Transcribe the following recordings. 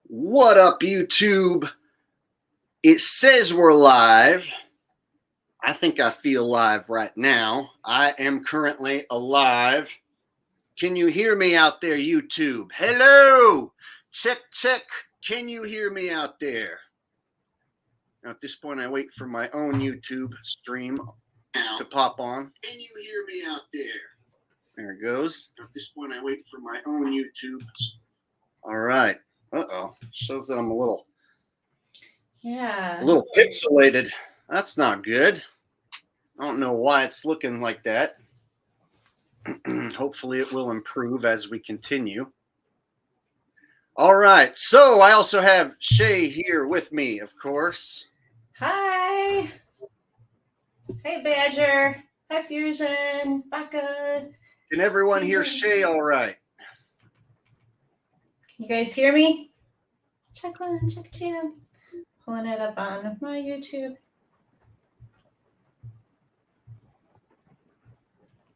What up, YouTube? It says we're live. I think I feel live right now. I am currently alive. Can you hear me out there, YouTube? Hello! Check, check. Can you hear me out there? Now, at this point, I wait for my own YouTube stream to pop on. Can you hear me out there? There it goes. At this point, I wait for my own YouTube. All right. Uh-oh. Shows that I'm a little pixelated. That's not good. I don't know why it's looking like that. Hopefully it will improve as we continue. All right. So I also have Shay here with me, of course. Hi. Hey, Badger. Hi, Fusion. Baka. Can everyone hear Shay all right? Can you guys hear me? Check one, check two. Pulling it up on my YouTube.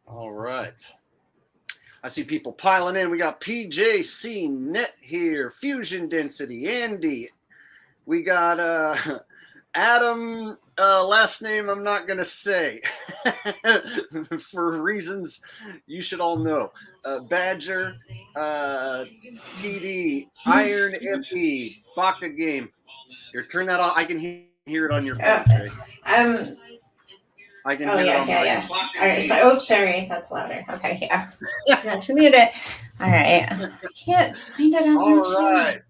All right. I see people piling in. We got PJC Net here, Fusion Density, Andy. We got Adam, last name I'm not going to say for reasons you should all know. Badger, TD, Iron Ippy, Baka Game. Here, turn that off. I can hear it on your phone, Jay. I can hear it on mine. All right, so, sorry, that's louder. Okay, yeah. Got to mute it. All right. I can't find it on All right.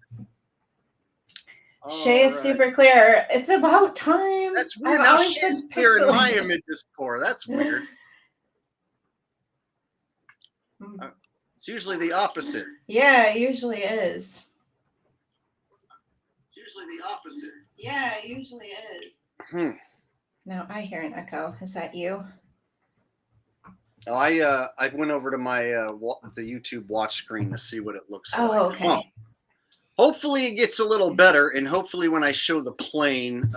Shay is super clear. It's about time. That's weird. Now Shay's clear in my images core. That's weird. It's usually the opposite. Yeah, it usually is. It's usually the opposite. Yeah, it usually is. Now I hear an echo. Is that you? Oh, I went over to my the YouTube watch screen to see what it looks like. Oh, okay. Hopefully it gets a little better, and hopefully when I show the plane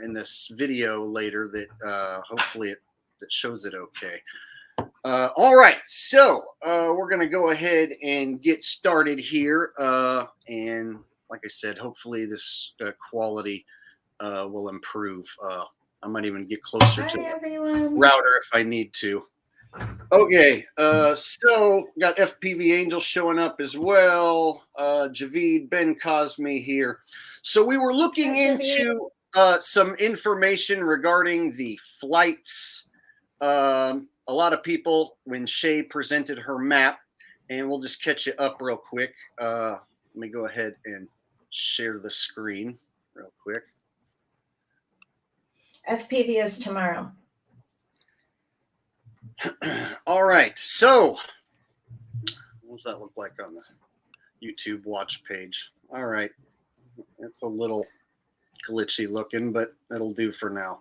in this video later, that hopefully it shows it okay. All right, so we're gonna go ahead and get started here, and like I said, hopefully this quality will improve. I might even get closer to the router if I need to. Okay, so got FPV Angel showing up as well. Javid, Ben Cosme here. So we were looking into some information regarding the flights. A lot of people, when Shay presented her map, and we'll just catch it up real quick. Let me go ahead and share the screen real quick. FPV is tomorrow. All right, so what does that look like on the YouTube watch page? All right, it's a little glitchy looking, but it'll do for now.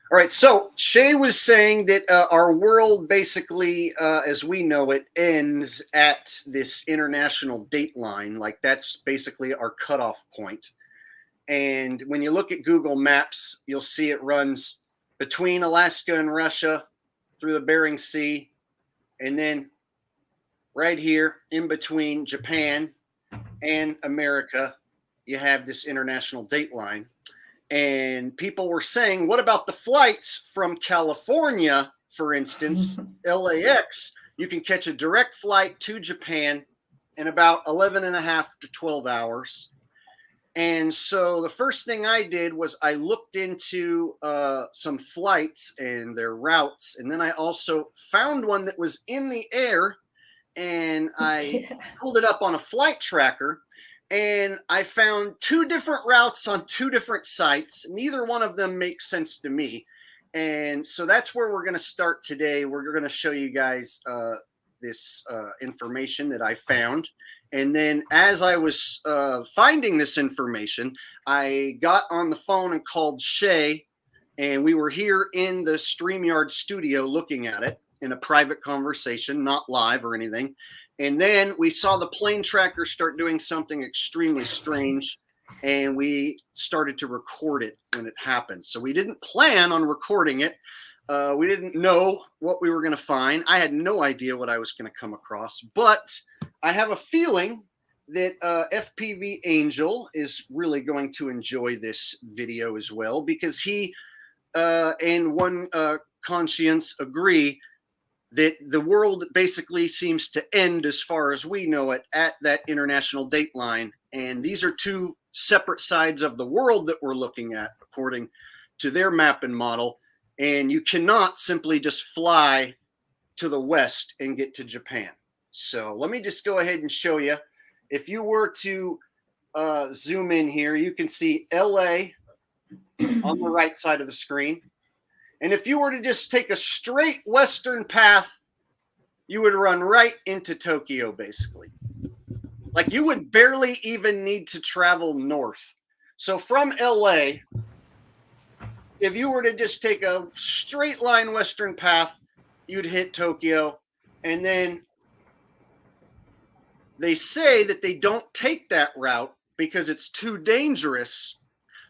All right, so Shay was saying that our world basically, as we know it, ends at this international date line. Like that's basically our cutoff point. And when you look at Google Maps, you'll see it runs between Alaska and Russia through the Bering Sea. And then right here in between Japan and America, you have this international date line. And people were saying, what about the flights from California, for instance, LAX? You can catch a direct flight to Japan in about 11 and a half to 12 hours. And so the first thing I did was I looked into some flights and their routes. And then I also found one that was in the air, and I pulled it up on a flight tracker. And I found two different routes on two different sites. Neither one of them makes sense to me. And so that's where we're going to start today. We're going to show you guys this information that I found. And then as I was finding this information, I got on the phone and called Shay. And we were here in the StreamYard studio looking at it in a private conversation, not live or anything. And then we saw the plane tracker start doing something extremely strange, and we started to record it when it happened. So we didn't plan on recording it. We didn't know what we were going to find. I had no idea what I was going to come across, but I have a feeling that FPV Angel is really going to enjoy this video as well, because he and one conscience agree that the world basically seems to end, as far as we know it, at that international date line. And these are two separate sides of the world that we're looking at, according to their map and model. And you cannot simply just fly to the west and get to Japan. So let me just go ahead and show you. If you were to zoom in here, you can see LA on the right side of the screen. And if you were to just take a straight western path, you would run right into Tokyo, basically. Like, you would barely even need to travel north. So from LA, if you were to just take a straight line western path, you'd hit Tokyo. And then they say that they don't take that route because it's too dangerous.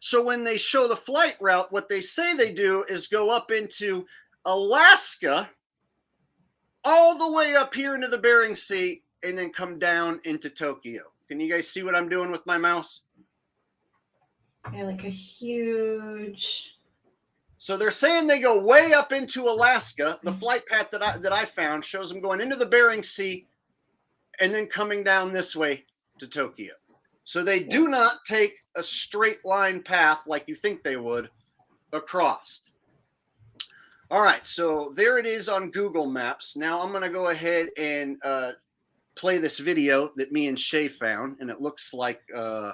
So when they show the flight route, what they say they do is go up into Alaska, all the way up here into the Bering Sea, and then come down into Tokyo. Can you guys see what I'm doing with my mouse? Yeah, like a huge. So they're saying they go way up into Alaska. The flight path that I found shows them going into the Bering Sea and then coming down this way to Tokyo. So they do not take a straight line path like you think they would across. All right, so there it is on Google Maps. Now I'm going to go ahead and play this video that me and Shay found, and it looks like I'm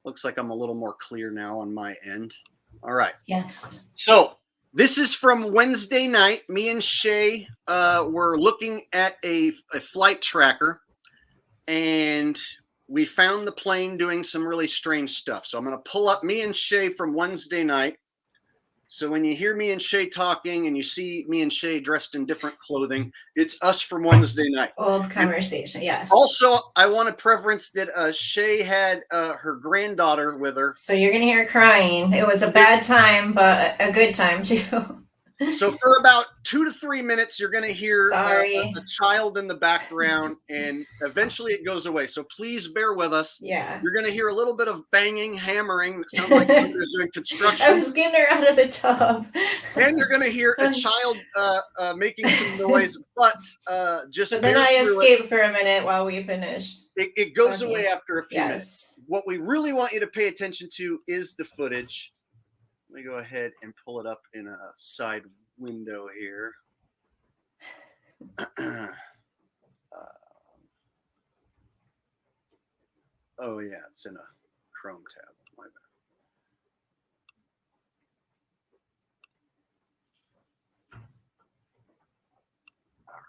a little more clear now on my end. All right. Yes. So this is from Wednesday night. Me and Shay were looking at a flight tracker, and we found the plane doing some really strange stuff. So I'm going to pull up me and Shay from Wednesday night. So when you hear me and Shay talking and you see me and Shay dressed in different clothing, it's us from Wednesday night. Old conversation, yes. Also, I want to preference that Shay had her granddaughter with her. So you're going to hear crying. It was a bad time, but a good time too. So for about 2 to 3 minutes, you're going to hear Sorry. a child in the background, and eventually it goes away. So please bear with us. Yeah. You're going to hear a little bit of banging, hammering. That sounds like somebody's doing construction. I was getting her out of the tub. And you're going to hear a child making some noise, but just But then I escaped for a minute while we finished. It goes away after a few Yes. minutes. What we really want you to pay attention to is the footage. Let me go ahead and pull it up in a side window here. Oh, yeah, it's in a Chrome tab. My bad. All right.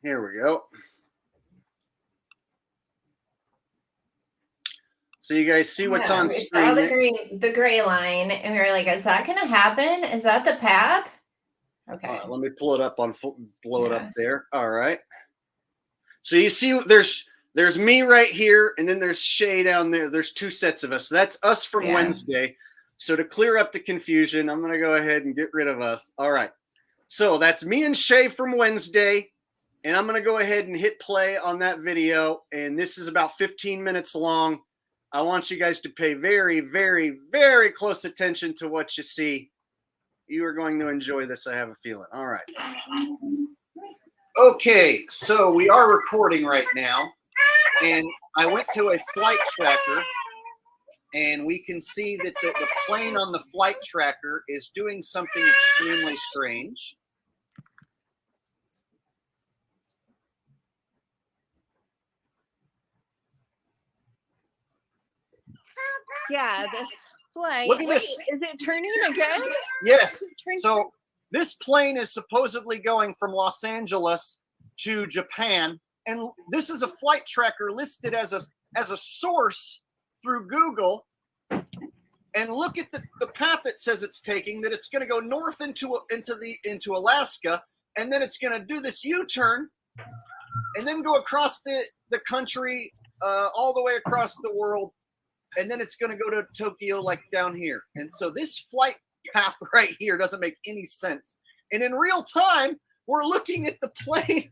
Here we go. So you guys see what's on screen? We saw the gray line, and we were like, "Is that going to happen? Is that the path?" Okay. Let me pull it up blow it up there. All right. So you see, there's me right here, and then there's Shay down there. There's two sets of us. So that's us from Wednesday. So to clear up the confusion, I'm going to go ahead and get rid of us. All right. So that's me and Shay from Wednesday, and I'm going to go ahead and hit play on that video. And this is about 15 minutes long. I want you guys to pay very, very, very close attention to what you see. You are going to enjoy this, I have a feeling. All right. Okay, so we are recording right now. And I went to a flight tracker, and we can see that the plane on the flight tracker is doing something extremely strange. Yeah, this flight. Look at this. Is it turning again? Yes. So this plane is supposedly going from Los Angeles to Japan, and this is a flight tracker listed as a source through Google. And look at the path it says it's taking. That it's going to go north into Alaska, and then it's going to do this U-turn, and then go across the country, all the way across the world. And then it's going to go to Tokyo, like down here. And so this flight path right here doesn't make any sense. And in real time, we're looking at the plane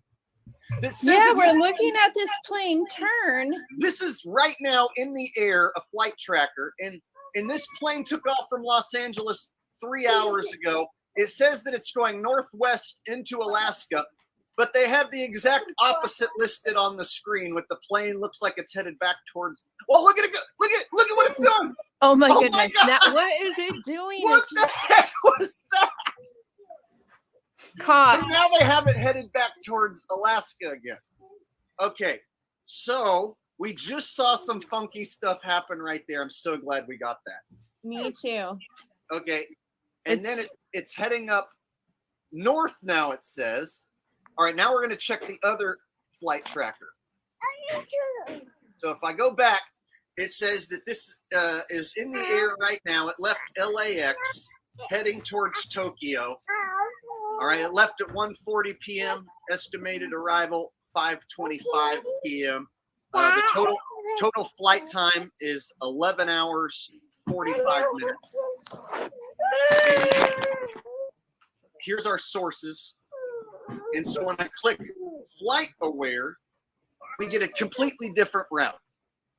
That says Yeah, it's- we're looking at this plane turn. This is right now in the air, a flight tracker, and this plane took off from Los Angeles 3 hours ago. It says that it's going northwest into Alaska, but they have the exact opposite listed on the screen. With the plane looks like it's headed back towards. Well, look at it! Look at what it's doing! Oh my Oh my goodness! God. Now, what is it doing? What the heck was that? So Caught. now they have it headed back towards Alaska again. Okay, so we just saw some funky stuff happen right there. I'm so glad we got that. Me too. Okay, and then it's heading up north now, it says. All right, now we're going to check the other flight tracker. So if I go back, it says that this is in the air right now. It left LAX heading towards Tokyo. All right, it left at 1:40 p.m. Estimated arrival 5:25 p.m. The total flight time is 11 hours 45 minutes. Here's our sources. And so when I click flight aware, we get a completely different route.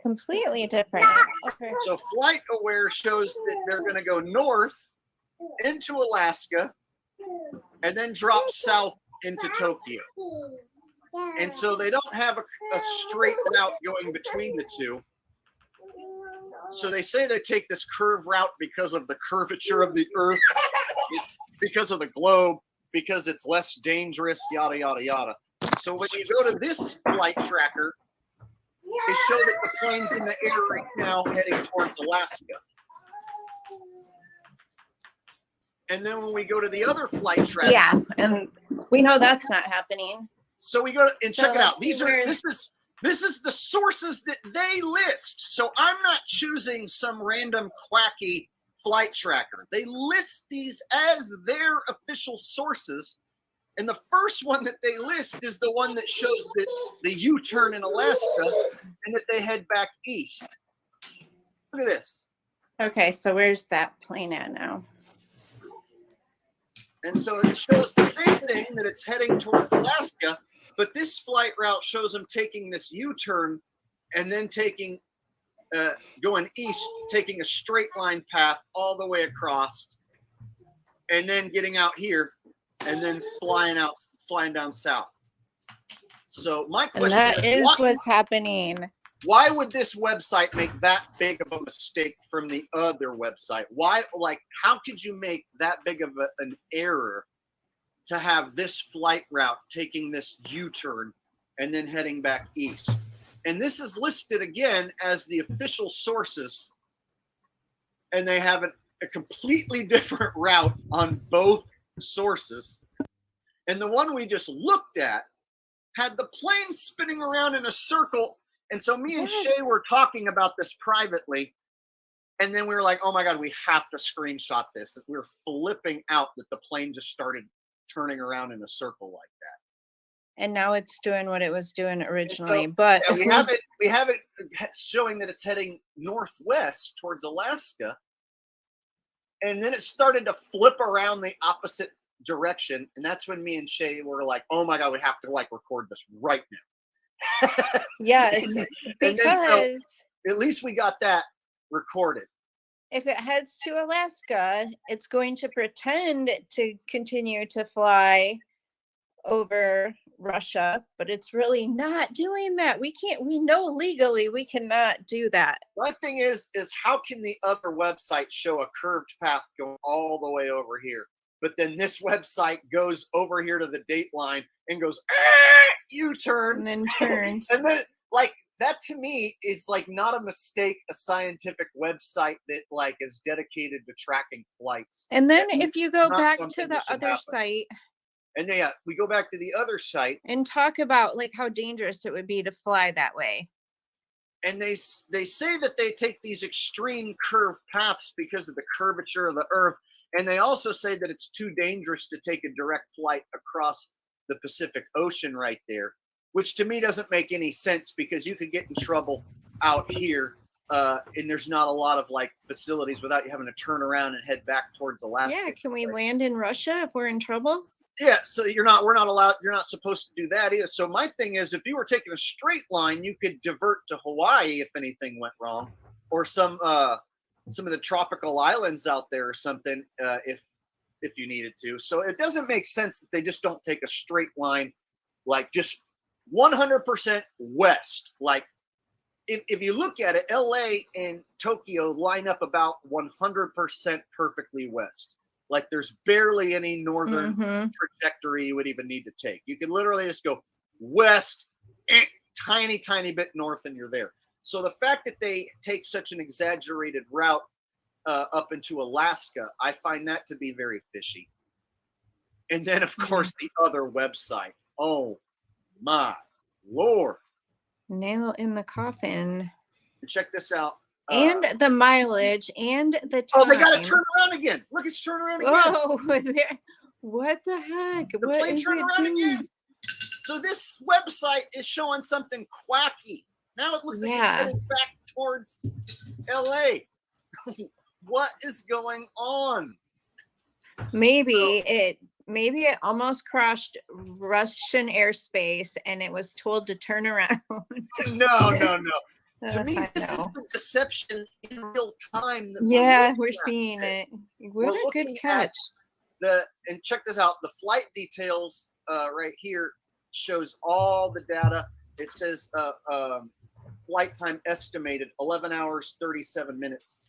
Completely different. Okay. So flight aware shows that they're going to go north into Alaska and then drop south into Tokyo. And so they don't have a straight route going between the two. So they say they take this curved route because of the curvature of the Earth, because of the globe, because it's less dangerous, yada, yada, yada. So when you go to this flight tracker, they show that the plane's in the air right now heading towards Alaska. And then when we go to the other flight tracker. Yeah, and we know that's not happening. So we go and check it out. This is the sources that they list. So I'm not choosing some random quacky flight tracker. They list these as their official sources. And the first one that they list is the one that shows that the U-turn in Alaska and that they head back east. Look at this. Okay, so where's that plane at now? And so it shows the same thing, that it's heading towards Alaska, but this flight route shows them taking this U-turn and then taking, going east, taking a straight line path all the way across, and then getting out here, and then flying down south. So my And question that is why, what's happening. why would this website make that big of a mistake from the other website? Why, like, how could you make that big of an error to have this flight route taking this U-turn and then heading back east? And this is listed again as the official sources, and they have a completely different route on both sources. And the one we just looked at had the plane spinning around in a circle. And so me and Shay were talking about this privately, and then we were like, oh my God, we have to screenshot this. We were flipping out that the plane just started turning around in a circle like that. And now it's doing what it was doing originally. So, but yeah, we have it showing that it's heading northwest towards Alaska. And then it started to flip around the opposite direction. And that's when me and Shay were like, oh my God, we have to record this right now. yes, and because then at least we got that recorded. if it heads to Alaska, it's going to pretend to continue to fly over Russia, but it's really not doing that. We know legally we cannot do that. My thing is how can the other website show a curved path going all the way over here? But then this website goes over here to the date line and goes, U-turn. And then turns. And then, like, that to me is like not a mistake, a scientific website that like is dedicated to tracking flights. And then That's if you go not back something to that the should other happen. site And then, we go back to the other site and talk about like how dangerous it would be to fly that way. and they say that they take these extreme curved paths because of the curvature of the Earth. And they also say that it's too dangerous to take a direct flight across the Pacific Ocean right there, which to me doesn't make any sense because you could get in trouble out here. And there's not a lot of like facilities without you having to turn around and head back towards Alaska. Yeah, can we land in Russia if we're in trouble? Yeah, so we're not allowed, you're not supposed to do that either. So my thing is, if you were taking a straight line, you could divert to Hawaii if anything went wrong, or some of the tropical islands out there or something, if you needed to. So it doesn't make sense that they just don't take a straight line, like just 100% west. Like if you look at it, LA and Tokyo line up about 100% perfectly west. Like there's barely any northern trajectory you would even need to take. You can literally just go west, tiny, tiny bit north, and you're there. So the fact that they take such an exaggerated route up into Alaska, I find that to be very fishy. And then, of course, the other website. Oh, my Lord. Nail in the coffin. And check this out. And the mileage and the time. Oh, they got to turn around again. Look, it's turning around again. Whoa, what the heck? The plane turned around again. So this website is showing something quacky. Now it looks like it's heading back towards LA. What is going on? Maybe it almost crossed Russian airspace and it was told to turn around. No. To me, this is the deception in real time. We're seeing it. What a good catch. And check this out. The flight details right here shows all the data. It says flight time estimated 11 hours, 37 minutes.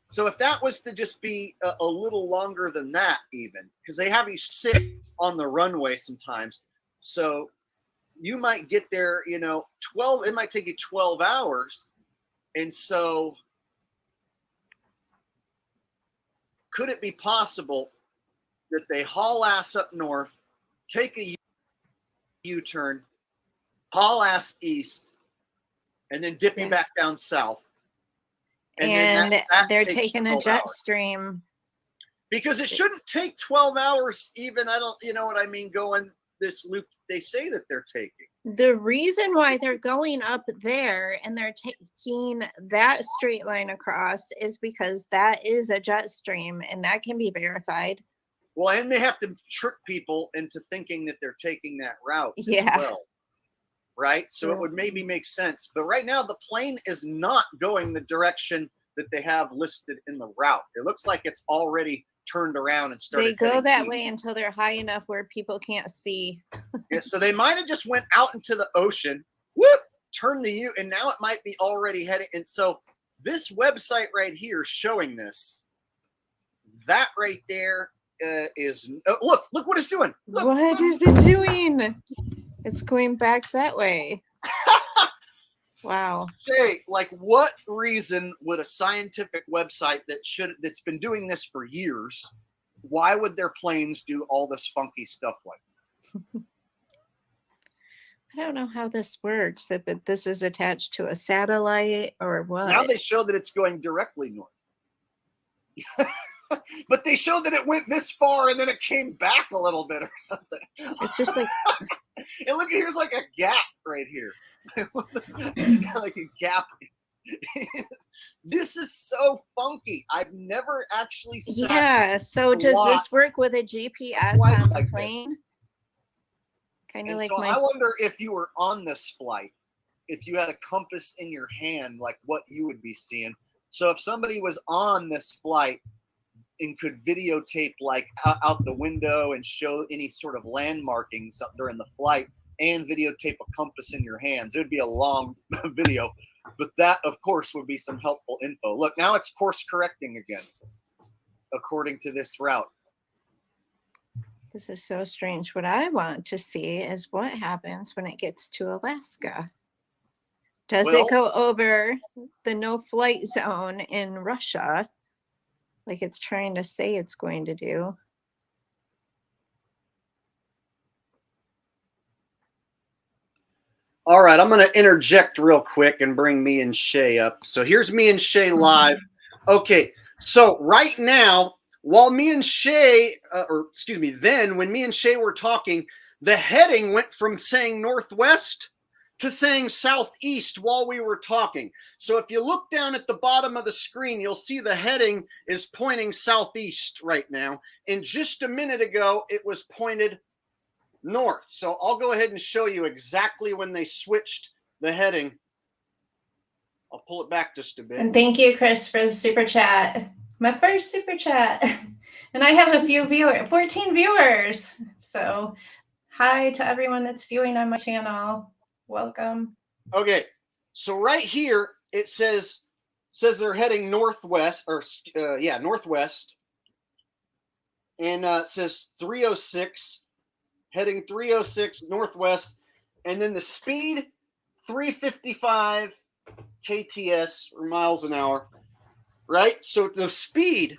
So if that was to just be a little longer than that, even, because they have you sit on the runway sometimes. So you might get there, 12, it might take you 12 hours. And so could it be possible that they haul ass up north, take a U-turn, haul ass east, and then dip you back down south? And they're taking a jet stream. Because it shouldn't take 12 hours even. I don't, you know what I mean, going this loop they say that they're taking. The reason why they're going up there and they're taking that straight line across is because that is a jet stream and that can be verified. Well, and they have to trick people into thinking that they're taking that route as well. Right? So it would maybe make sense. But right now, the plane is not going the direction that they have listed in the route. It looks like it's already turned around and started. They go that way until they're high enough where people can't see. Yeah, so they might have just went out into the ocean, whoop, turned the U, and now it might be already heading. And so this website right here showing this, that right there is, look what it's doing. Look, what is it doing? It's going back that way. Wow. Hey, like what reason would a scientific website that's been doing this for years, why would their planes do all this funky stuff like? I don't know how this works, if this is attached to a satellite or what. Now they show that it's going directly north. But they show that it went this far and then it came back a little bit or something. It's just like, and look, here's like a gap right here. Like a gap. This is so funky. I've never actually seen. Yeah, so does this work with a GPS on the plane? Kind of like so I wonder if you were on this flight, if you had a compass in your hand, like what you would be seeing. So if somebody was on this flight and could videotape like out the window and show any sort of landmarkings up during the flight and videotape a compass in your hands, it would be a long video, but that of course would be some helpful info. Look, now it's course correcting again according to this route. This is so strange. What I want to see is what happens when it gets to Alaska. Does it go over the no flight zone in Russia like it's trying to say it's going to do? All right, I'm going to interject real quick and bring me and Shay up. So here's me and Shay live. Okay, so right now, while me and Shay, when me and Shay were talking, the heading went from saying northwest to saying southeast while we were talking. So if you look down at the bottom of the screen, you'll see the heading is pointing southeast right now. And just a minute ago, it was pointed north. So I'll go ahead and show you exactly when they switched the heading. I'll pull it back just a bit. And thank you, Chris, for the super chat. My first super chat. And I have a few viewers, 14 viewers. So hi to everyone that's viewing on my channel. Welcome. Okay, so right here it says they're heading northwest, or northwest, and it says 306, heading 306 northwest, and then the speed 355 kts or miles an hour, right? So the speed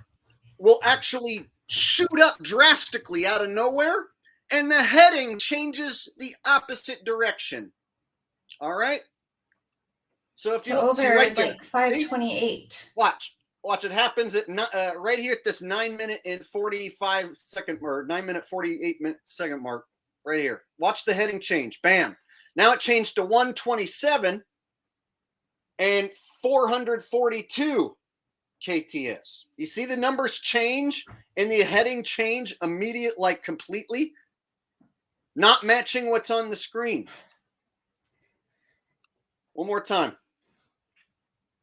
will actually shoot up drastically out of nowhere, and the heading changes the opposite direction. All right. So if you So look over right there, like 528. watch, it happens at right here at this 9-minute and 45-second or 9-minute 48-second mark right here. Watch the heading change. Bam. Now it changed to 127 and 442 kts. You see the numbers change and the heading change immediate, like completely, not matching what's on the screen. One more time.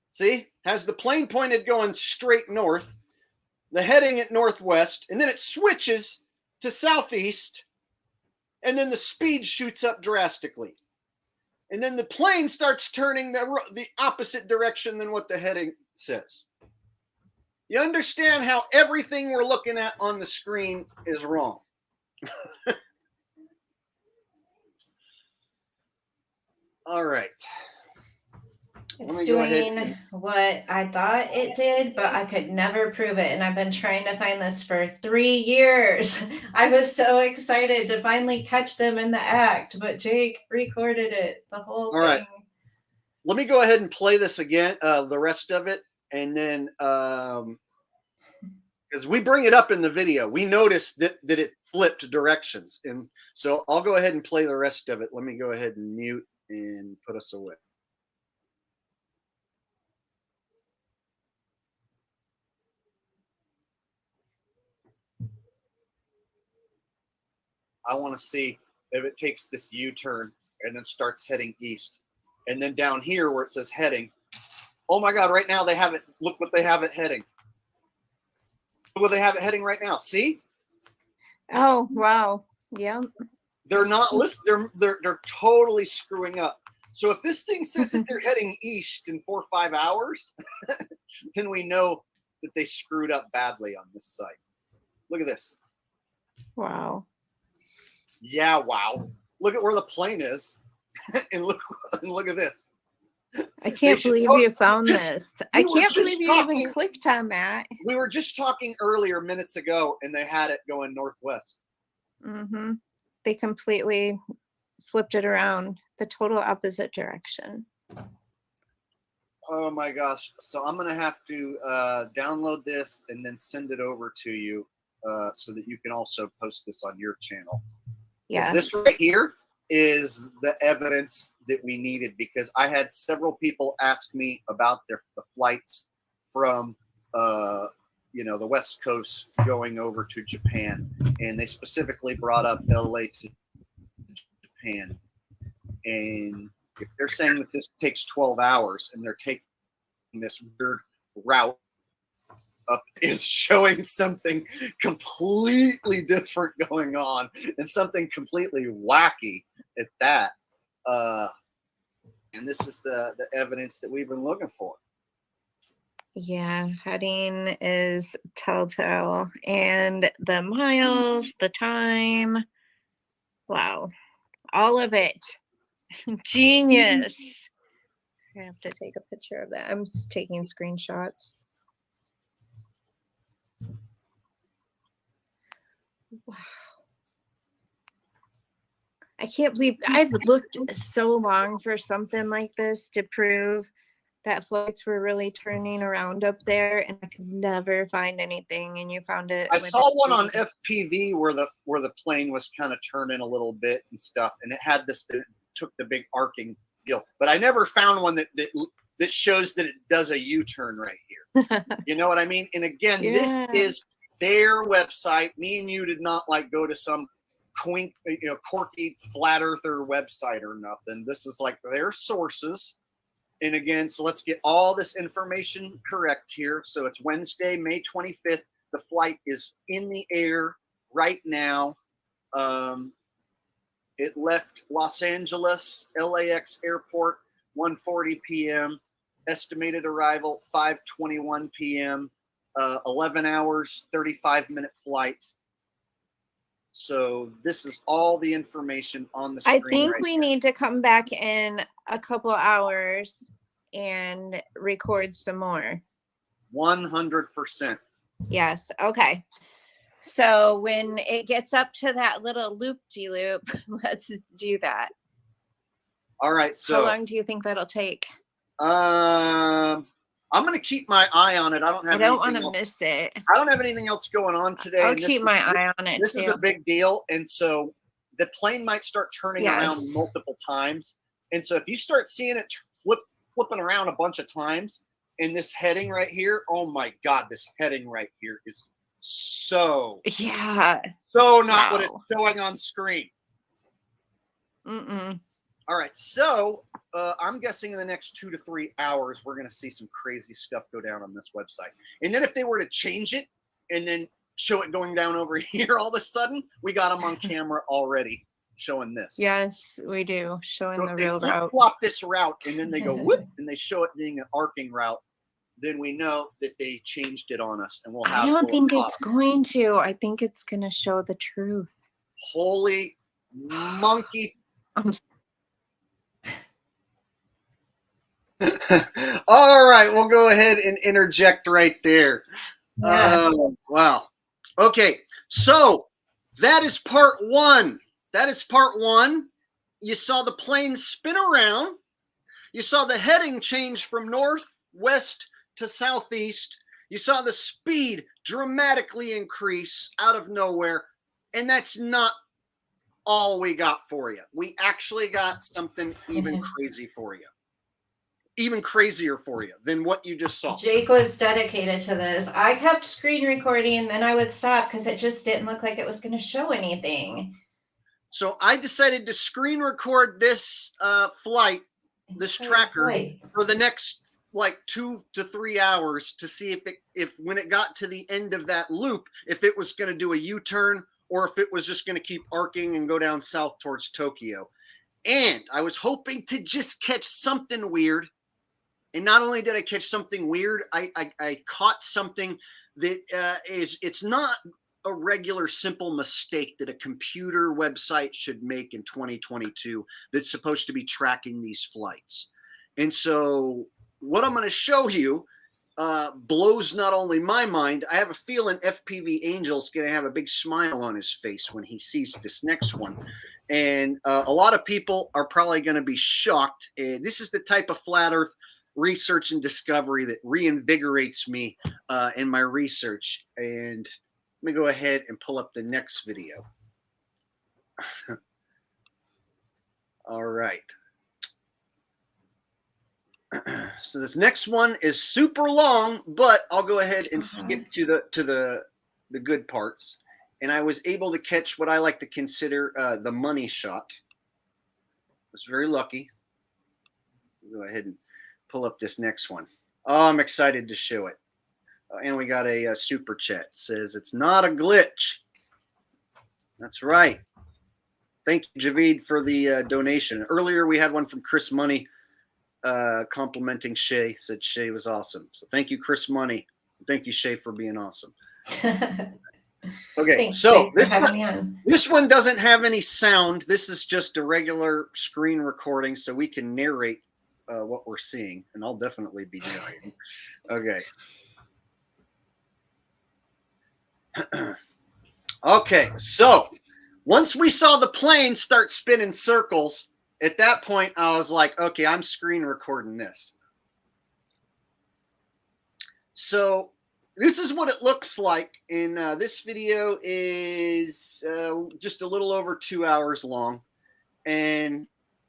See, has the plane pointed going straight north, the heading at northwest, and then it switches to southeast, and then the speed shoots up drastically. And then the plane starts turning the opposite direction than what the heading says. You understand how everything we're looking at on the screen is wrong. All right. It's doing what I thought it did, but I could never prove it. And I've been trying to find this for 3 years. I was so excited to finally catch them in the act, but Jake recorded it, the whole thing. All right. Let me go ahead and play this again, the rest of it. And then, because we bring it up in the video, we noticed that it flipped directions. And so I'll go ahead and play the rest of it. Let me go ahead and mute and put us away. I want to see if it takes this U-turn and then starts heading east. And then down here where it says heading, oh my God, right now they have it. Look what they have it heading. Look what they have it heading right now. See? Oh, wow. Yeah. They're not listening. They're totally screwing up. So if this thing says that they're heading east in 4 or 5 hours, then we know that they screwed up badly on this site. Look at this. Wow. Yeah, wow. Look at where the plane is. and look at this. I can't believe you found this. I can't believe you even clicked on that. We were just talking earlier minutes ago, and they had it going northwest. Mm-hmm. They completely flipped it around, the total opposite direction. Oh my gosh. So I'm going to have to download this and then send it over to you so that you can also post this on your channel. Yes. This right here is the evidence that we needed, because I had several people ask me about the flights from the West Coast going over to Japan, and they specifically brought up LA to Japan. And if they're saying that this takes 12 hours and they're taking this weird route up, is showing something completely different going on, and something completely wacky at that. And this is the evidence that we've been looking for. Yeah, heading is telltale, and the miles, the time, wow, all of it. Genius. I have to take a picture of that. I'm just taking screenshots. Wow. I can't believe I've looked so long for something like this to prove that flights were really turning around up there, and I could never find anything, and you found it. I saw one on FPV where the plane was kind of turning a little bit and stuff, and it had this took the big arcing deal. But I never found one that shows that it does a U-turn right here. You know what I mean? And again, this is their website. Me and you did not like go to some quirky flat earther website or nothing. This is like their sources. And again, so let's get all this information correct here. So it's Wednesday, May 25th. The flight is in the air right now. It left Los Angeles, LAX airport, 1:40 p.m. Estimated arrival, 5:21 p.m. 11 hours, 35-minute flight. So this is all the information on the screen. I think we need to come back in a couple hours and record some more. 100%. Yes. Okay. So when it gets up to that little loop-de-loop, let's do that. All right. So how long do you think that'll take? I'm going to keep my eye on it. I don't want to miss it. I don't have anything else going on today. I'll keep my eye on it. This is a big deal. And so the plane might start turning around multiple times. And so if you start seeing it flipping around a bunch of times in this heading right here, oh my God, this heading right here is so not what it's showing on screen. All right, so I'm guessing in the next 2 to 3 hours we're going to see some crazy stuff go down on this website. And then if they were to change it and then show it going down over here all of a sudden, we got them on camera already showing this. Yes, we do, showing the real route. If they flop this route and then they go whoop and they show it being an arcing route, then we know that they changed it on us, and we'll have. I don't think it's going to. I think it's going to show the truth. Holy monkey! All right, we'll go ahead and interject right there. Wow. Okay, so that is part one. You saw the plane spin around. You saw the heading change from northwest to southeast. You saw the speed dramatically increase out of nowhere. And that's not all we got for you. We actually got something even crazy for you. Even crazier for you than what you just saw. Jake was dedicated to this. I kept screen recording and then I would stop because it just didn't look like it was going to show anything. So I decided to screen record this flight, this tracker, for the next like 2 to 3 hours to see if when it got to the end of that loop, if it was going to do a U-turn or if it was just going to keep arcing and go down south towards Tokyo. And I was hoping to just catch something weird. And not only did I catch something weird, I caught something that it's not a regular simple mistake that a computer website should make in 2022 that's supposed to be tracking these flights. And so what I'm going to show you blows not only my mind. I have a feeling FPV Angel's going to have a big smile on his face when he sees this next one. And a lot of people are probably going to be shocked. This is the type of flat earth research and discovery that reinvigorates me in my research. And let me go ahead and pull up the next video. All right. So this next one is super long, but I'll go ahead and skip to the good parts. And I was able to catch what I like to consider the money shot. I was very lucky. I'll go ahead and pull up this next one. Oh, I'm excited to show it. And we got a super chat. It says it's not a glitch. That's right. Thank you, Javid, for the donation. Earlier we had one from Chris Money complimenting Shay. Said Shay was awesome. So thank you, Chris Money. Thank you, Shay, for being awesome. Okay, Thanks, so Jake, this one doesn't have any sound. This is just a regular screen recording, so we can narrate what we're seeing, and I'll definitely be narrating. Okay. Okay, so once we saw the plane start spinning circles, at that point I was like, okay, I'm screen recording this. So this is what it looks like. And this video is just a little over 2 hours long. And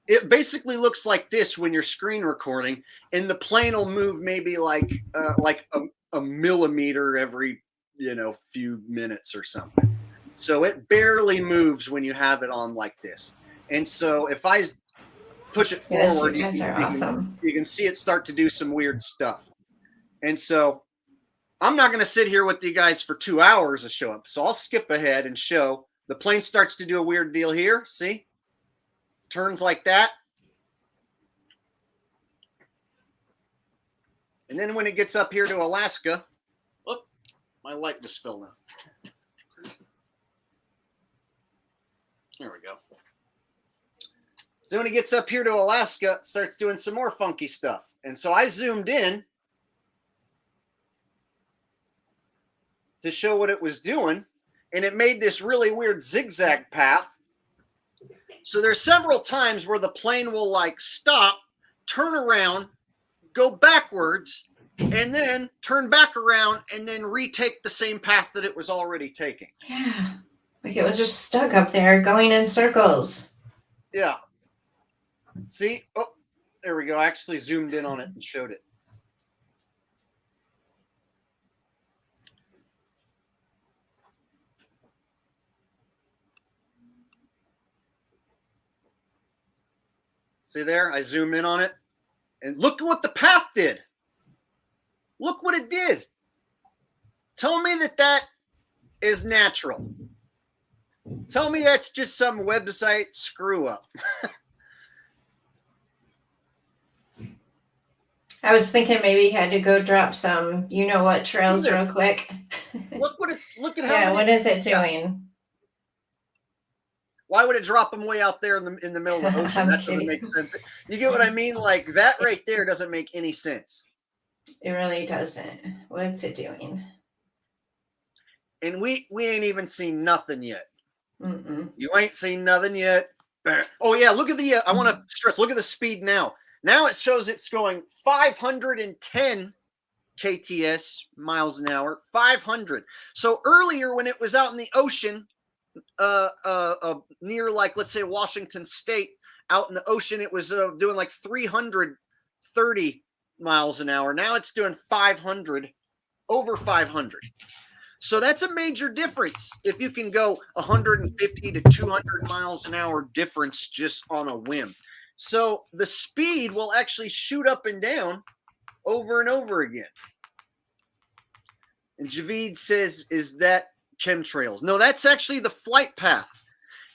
it basically looks like this when you're screen recording, and the plane will move maybe like a millimeter every few minutes or something. So it barely moves when you have it on like this. And so if I push it Yes, forward, you guys are awesome. you can see it start to do some weird stuff. And so I'm not going to sit here with you guys for 2 hours to show up. So I'll skip ahead and show the plane starts to do a weird deal here. See? Turns like that. And then when it gets up here to Alaska, whoop, my light just fell now. There we go. So when it gets up here to Alaska, it starts doing some more funky stuff. And so I zoomed in to show what it was doing, and it made this really weird zigzag path. So there's several times where the plane will like stop, turn around, go backwards, and then turn back around and then retake the same path that it was already taking. Yeah. Like it was just stuck up there going in circles. Yeah. See? Oh, there we go. I actually zoomed in on it and showed it. See there? I zoom in on it. And look at what the path did. Look what it did. Tell me that that is natural. Tell me that's just some website screw up. I was thinking maybe he had to go drop some, you know what, trails real quick. Look at how. Yeah, what is it doing? Why would it drop them way out there in the middle of the ocean? That doesn't make sense. You get what I mean? Like that right there doesn't make any sense. It really doesn't. What's it doing? And we ain't even seen nothing yet. Mm-mm. You ain't seen nothing yet. Oh yeah, look at the. I want to stress. Look at the speed now. Now it shows it's going 510 kts miles an hour. 500. So earlier when it was out in the ocean, near like let's say Washington State, out in the ocean, it was doing like 330 miles an hour. Now it's doing 500, over 500. So that's a major difference if you can go 150 to 200 miles an hour difference just on a whim. So the speed will actually shoot up and down over and over again. And Javid says, is that chemtrails? No, that's actually the flight path.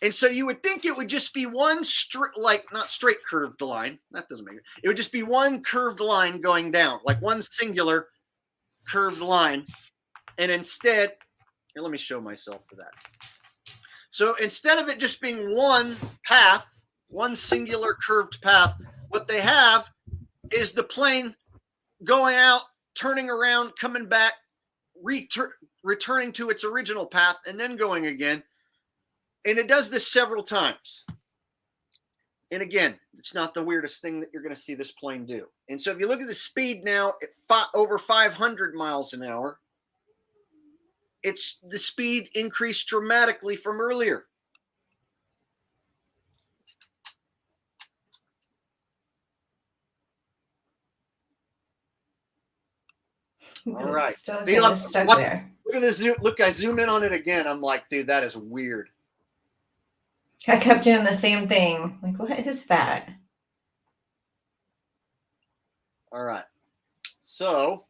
And so you would think it would just be one straight, like not straight curved line. That doesn't make it. It would just be one curved line going down, like one singular curved line. And instead, here, let me show myself for that. So instead of it just being one path, one singular curved path, what they have is the plane going out, turning around, coming back, returning to its original path, and then going again. And it does this several times. And again, it's not the weirdest thing that you're going to see this plane do. And so if you look at the speed now at over 500 miles an hour, it's the speed increased dramatically from earlier. All right. Still kind of stuck there. Look at this zoom. Look, I zoom in on it again. I'm like, dude, that is weird. I kept doing the same thing. Like, what is that? All right. So,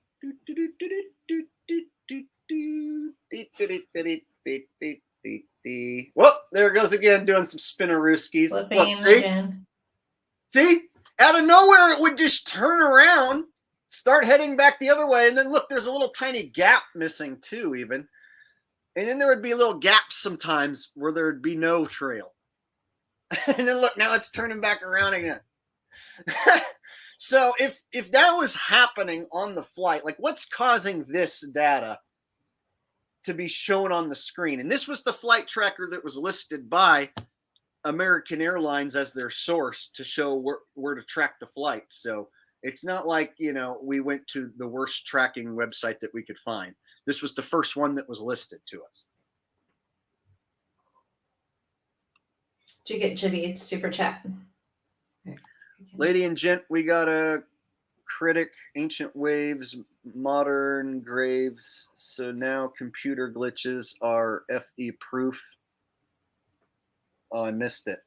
well, there it goes again, doing some spinnerooskies. Look, see? Again. See? Out of nowhere, it would just turn around, start heading back the other way, and then look, there's a little tiny gap missing too, even. And then there would be little gaps sometimes where there would be no trail. And then look, now it's turning back around again. So if that was happening on the flight, like what's causing this data to be shown on the screen? And this was the flight tracker that was listed by American Airlines as their source to show where to track the flight. So it's not like, we went to the worst tracking website that we could find. This was the first one that was listed to us. Did you get Javid's super chat? Lady and gent, we got a critic, ancient waves, modern graves. So now computer glitches are FE proof. Oh, I missed it.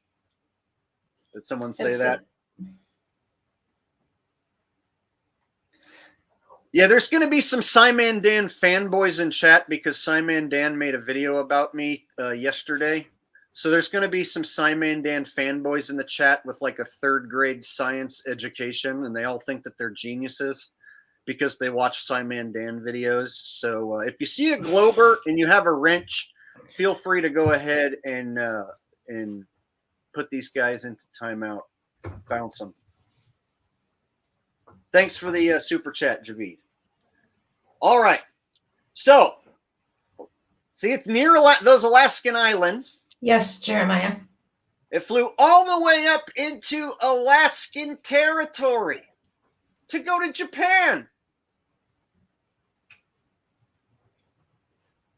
Did someone say that? Yeah, there's going to be some Simon Dan fanboys in chat because Simon Dan made a video about me yesterday. So there's going to be some Simon Dan fanboys in the chat with like a 3rd grade science education, and they all think that they're geniuses because they watch Simon Dan videos. So if you see a Glober and you have a wrench, feel free to go ahead and put these guys into timeout. Bounce them. Thanks for the super chat, Javid. All right. So, see, it's near those Alaskan islands. Yes, Jeremiah. It flew all the way up into Alaskan territory to go to Japan.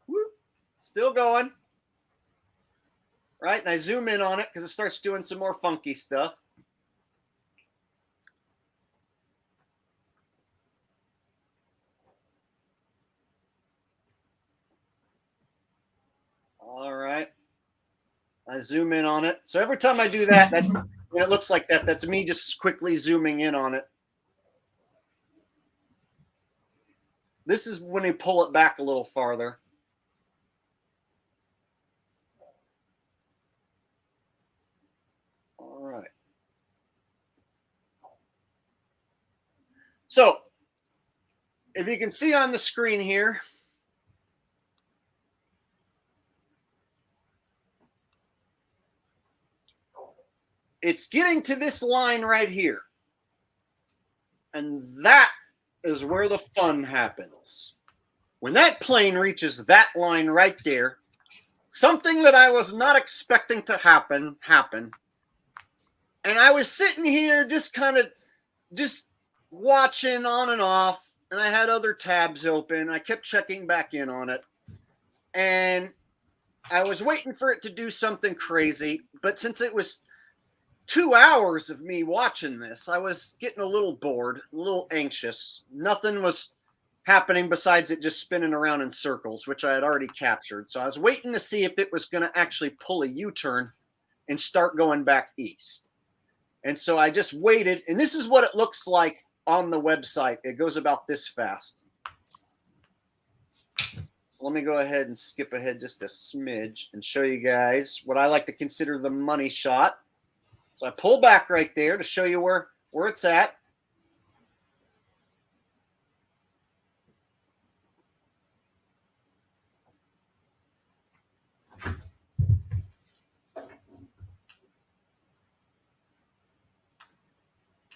Woo. Still going. Right, and I zoom in on it because it starts doing some more funky stuff. All right. I zoom in on it. So every time I do that, that's when it looks like that. That's me just quickly zooming in on it. This is when you pull it back a little farther. All right. So if you can see on the screen here, it's getting to this line right here. And that is where the fun happens. When that plane reaches that line right there, something that I was not expecting to happen happened. And I was sitting here just kind of just watching on and off. And I had other tabs open. I kept checking back in on it. And I was waiting for it to do something crazy. But since it was 2 hours of me watching this, I was getting a little bored, a little anxious. Nothing was happening besides it just spinning around in circles, which I had already captured. So I was waiting to see if it was going to actually pull a U-turn and start going back east. And so I just waited, and this is what it looks like on the website. It goes about this fast. So let me go ahead and skip ahead just a smidge and show you guys what I like to consider the money shot. So I pull back right there to show you where it's at.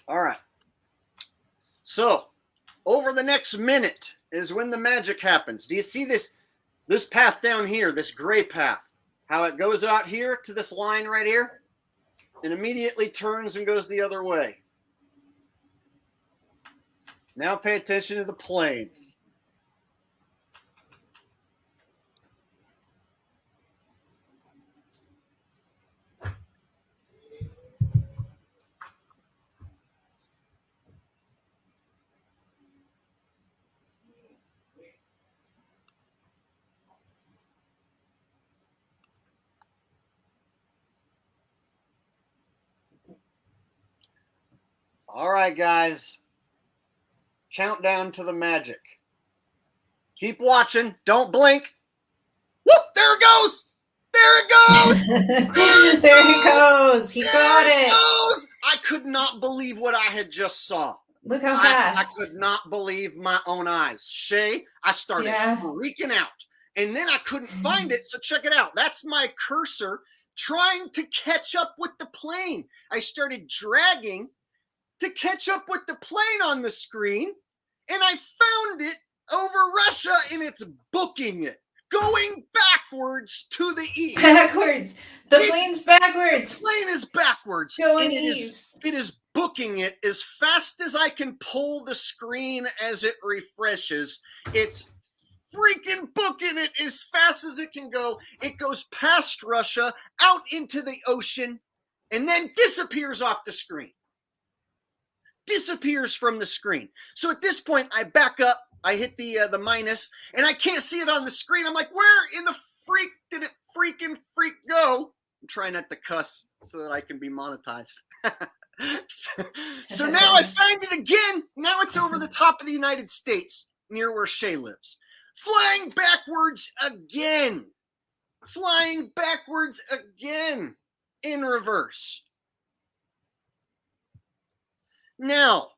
All right. So over the next minute is when the magic happens. Do you see this path down here, this gray path? How it goes out here to this line right here? And immediately turns and goes the other way. Now pay attention to the plane. All right, guys. Countdown to the magic. Keep watching. Don't blink. Whoop! There it goes. There it goes. There he goes. He got it. Goes. I could not believe what I had just saw. Look how fast. I could not believe my own eyes. Shay, I started freaking out. And then I couldn't find it. So check it out. That's my cursor trying to catch up with the plane. I started dragging to catch up with the plane on the screen, and I found it over Russia, and it's booking it, going backwards to the east. Backwards. The plane's backwards. The plane is backwards. Going east. It is booking it as fast as I can pull the screen as it refreshes. It's freaking booking it as fast as it can go. It goes past Russia, out into the ocean, and then disappears off the screen. disappears from the screen. So at this point, I back up, I hit the minus, and I can't see it on the screen. I'm like, where in the freak did it freak go? I'm trying not to cuss so that I can be monetized. so now I find it again. Now it's over the top of the United States, near where Shay lives. Flying backwards again. Flying backwards again in reverse. Now,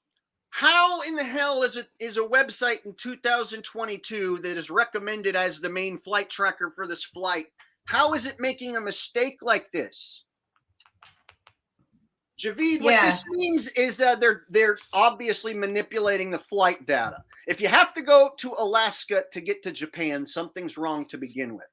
how in the hell is a website in 2022 that is recommended as the main flight tracker for this flight, how is it making a mistake like this? Javid, what this means is they're obviously manipulating the flight data. If you have to go to Alaska to get to Japan, something's wrong to begin with.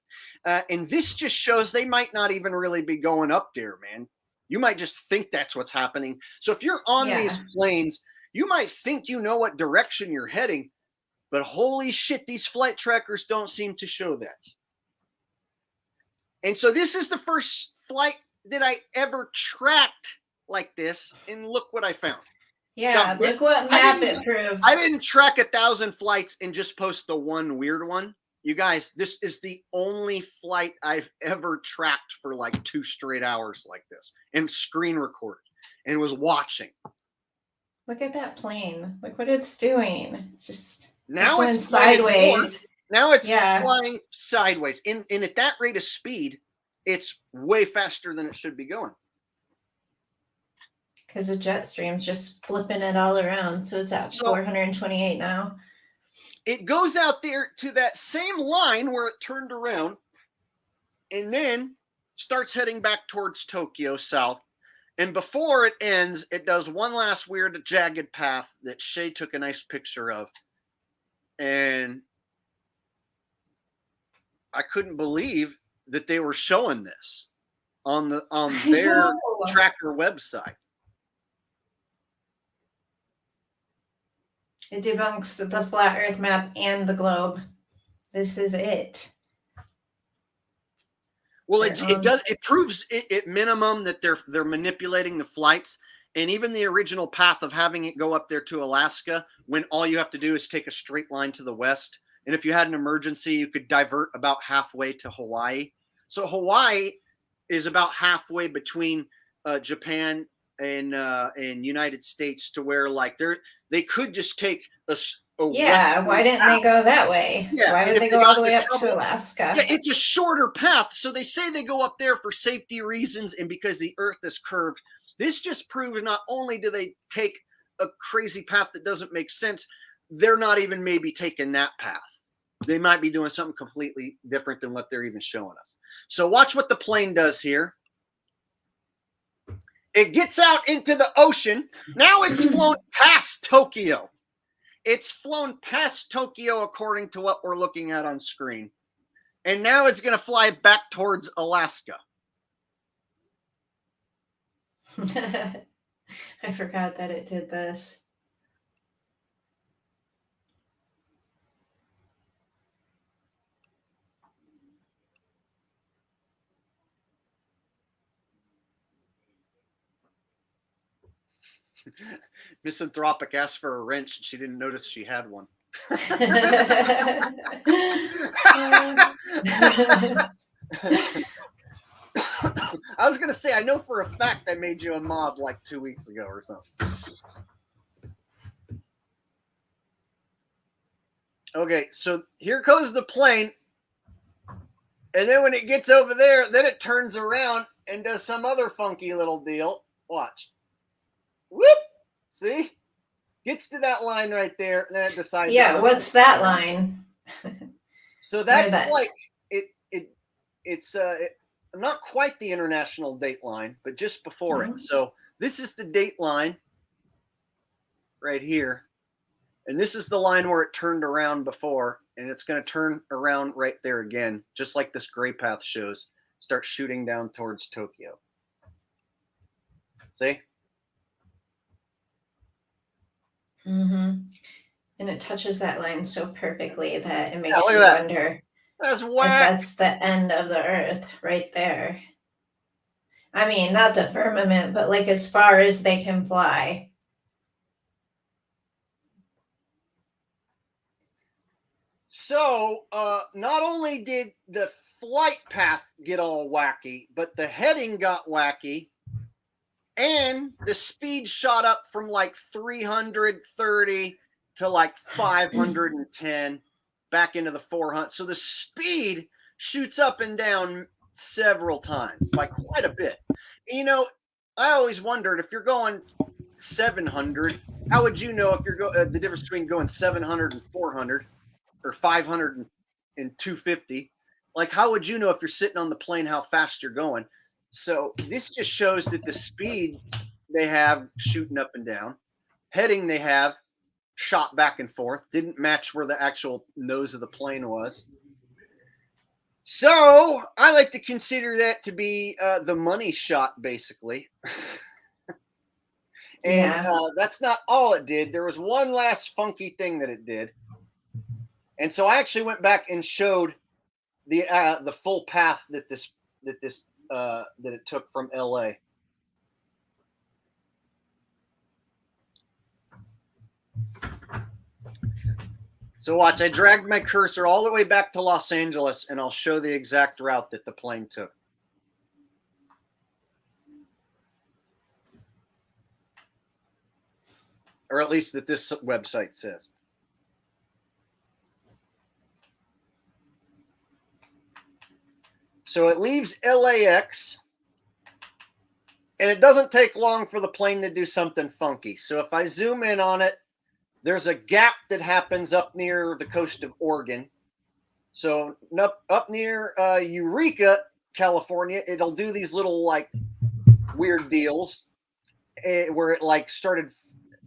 And this just shows they might not even really be going up there, man. You might just think that's what's happening. So if you're on these planes, you might think you know what direction you're heading, but holy shit, these flight trackers don't seem to show that. And so this is the first flight that I ever tracked like this, and look what I found. Yeah, now, look what map it proved. I didn't track 1,000 flights and just post the one weird one. You guys, this is the only flight I've ever tracked for like 2 straight hours like this and screen recorded and was watching. Look at that plane. Look what it's doing. It's just now it's sideways. Now it's flying sideways. And at that rate of speed, it's way faster than it should be going. Because the jet stream's just flipping it all around. So it's at 428 now. It goes out there to that same line where it turned around and then starts heading back towards Tokyo south. And before it ends, it does one last weird jagged path that Shay took a nice picture of. And I couldn't believe that they were showing this on their tracker website. It debunks the flat Earth map and the globe. This is it. Well, it does. It proves at minimum that they're manipulating the flights, and even the original path of having it go up there to Alaska, when all you have to do is take a straight line to the west. And if you had an emergency, you could divert about halfway to Hawaii. So Hawaii is about halfway between Japan and United States, to where like they could just take a why didn't they go that way? Yeah, why would they go all the way up to Alaska? Yeah, it's a shorter path. So they say they go up there for safety reasons and because the Earth is curved. This just proves not only do they take a crazy path that doesn't make sense, they're not even maybe taking that path. They might be doing something completely different than what they're even showing us. So watch what the plane does here. It gets out into the ocean. Now it's flown past Tokyo. It's flown past Tokyo according to what we're looking at on screen. And now it's going to fly back towards Alaska. I forgot that it did this. Misanthropic asked for a wrench and she didn't notice she had one. I was going to say, I know for a fact I made you a mod like 2 weeks ago or something. Okay, so here goes the plane. And then when it gets over there, then it turns around and does some other funky little deal. Watch. Whoop! See? Gets to that line right there, and then it decides. Yeah, what's that line? So that's like it's not quite the international date line, but just before it. So this is the date line right here. And this is the line where it turned around before, and it's going to turn around right there again, just like this gray path shows. Start shooting down towards Tokyo. See? And it touches that line so perfectly that it makes you wonder if that's the end of the Earth right there. I mean, not the firmament, but like as far as they can fly. So not only did the flight path get all wacky, but the heading got wacky, and the speed shot up from like 330 to like 510 back into the 400. So the speed shoots up and down several times by quite a bit. You know, I always wondered, if you're going 700, how would you know if you're the difference between going 700 and 400 or 500 and 250? Like, how would you know if you're sitting on the plane how fast you're going? So this just shows that the speed they have shooting up and down, heading they have shot back and forth, didn't match where the actual nose of the plane was. So I like to consider that to be the money shot, basically. And that's not all it did. There was one last funky thing that it did. And so I actually went back and showed the full path that it took from LA. So watch, I dragged my cursor all the way back to Los Angeles, and I'll show the exact route that the plane took. Or at least that this website says. So it leaves LAX, and it doesn't take long for the plane to do something funky. So if I zoom in on it, there's a gap that happens up near the coast of Oregon. So up near Eureka, California, it'll do these little like weird deals where it like started,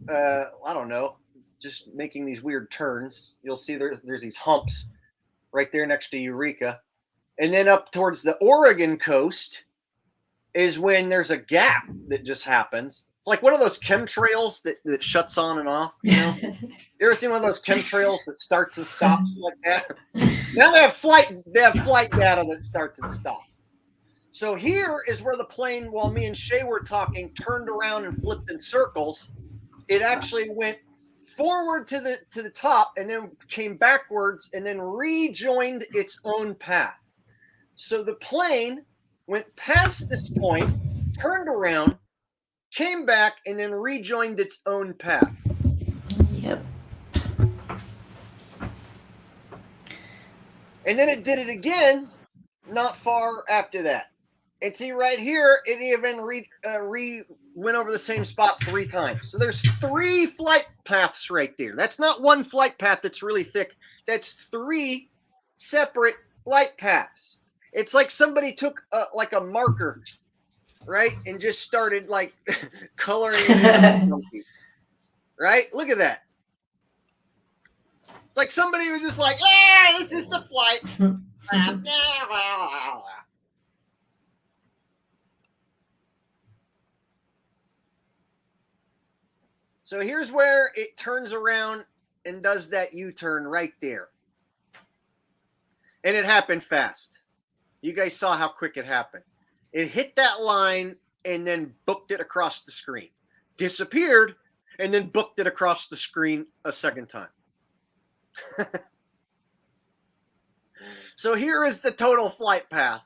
I don't know, just making these weird turns. You'll see there's these humps right there next to Eureka. And then up towards the Oregon coast is when there's a gap that just happens. It's like one of those chemtrails that shuts on and off. You know? You ever seen one of those chemtrails that starts and stops like that? Now they have flight data that starts and stops. So here is where the plane, while me and Shay were talking, turned around and flipped in circles. It actually went forward to the top and then came backwards and then rejoined its own path. So the plane went past this point, turned around, came back, and then rejoined its own path. Yep. And then it did it again not far after that. And see right here, it even went over the same spot 3 times. So there's 3 flight paths right there. That's not one flight path that's really thick. That's 3 separate flight paths. It's like somebody took like a marker, right, and just started like coloring it in. Right? Look at that. It's like somebody was just like, yeah, this is the flight. So here's where it turns around and does that U-turn right there. And it happened fast. You guys saw how quick it happened. It hit that line and then booked it across the screen. Disappeared and then booked it across the screen a second time. So here is the total flight path,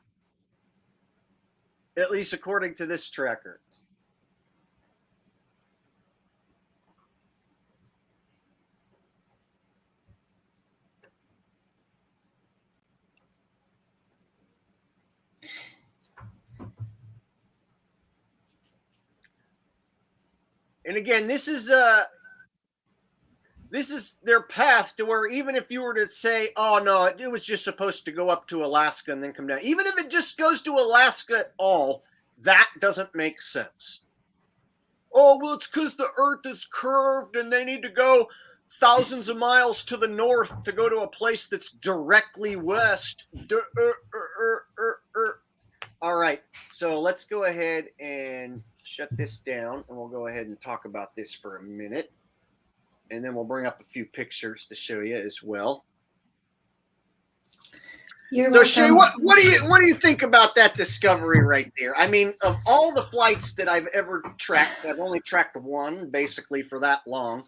at least according to this tracker. And again, this is their path to where even if you were to say, oh, no, it was just supposed to go up to Alaska and then come down. Even if it just goes to Alaska at all, that doesn't make sense. Oh, well, it's because the Earth is curved and they need to go thousands of miles to the north to go to a place that's directly west. All right, so let's go ahead and shut this down, and we'll go ahead and talk about this for a minute. And then we'll bring up a few pictures to show you as well. So Shay, what do you think about that discovery right there? I mean, of all the flights that I've ever tracked, I've only tracked one basically for that long.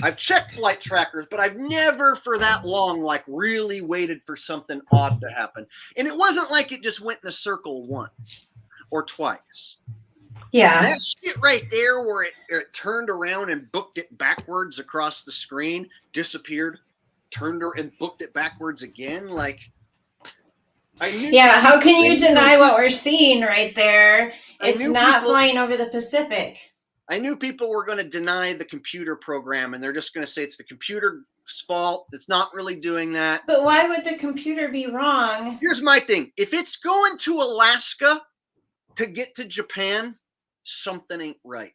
I've checked flight trackers, but I've never for that long like really waited for something odd to happen. And it wasn't like it just went in a circle once or twice. Yeah. That shit right there where it turned around and booked it backwards across the screen, disappeared, turned her and booked it backwards again. Like, I knew. Yeah, how can you deny what we're seeing right there? It's not flying over the Pacific. I knew people were going to deny the computer program, and they're just going to say it's the computer's fault. It's not really doing that. But why would the computer be wrong? Here's my thing. If it's going to Alaska to get to Japan, something ain't right.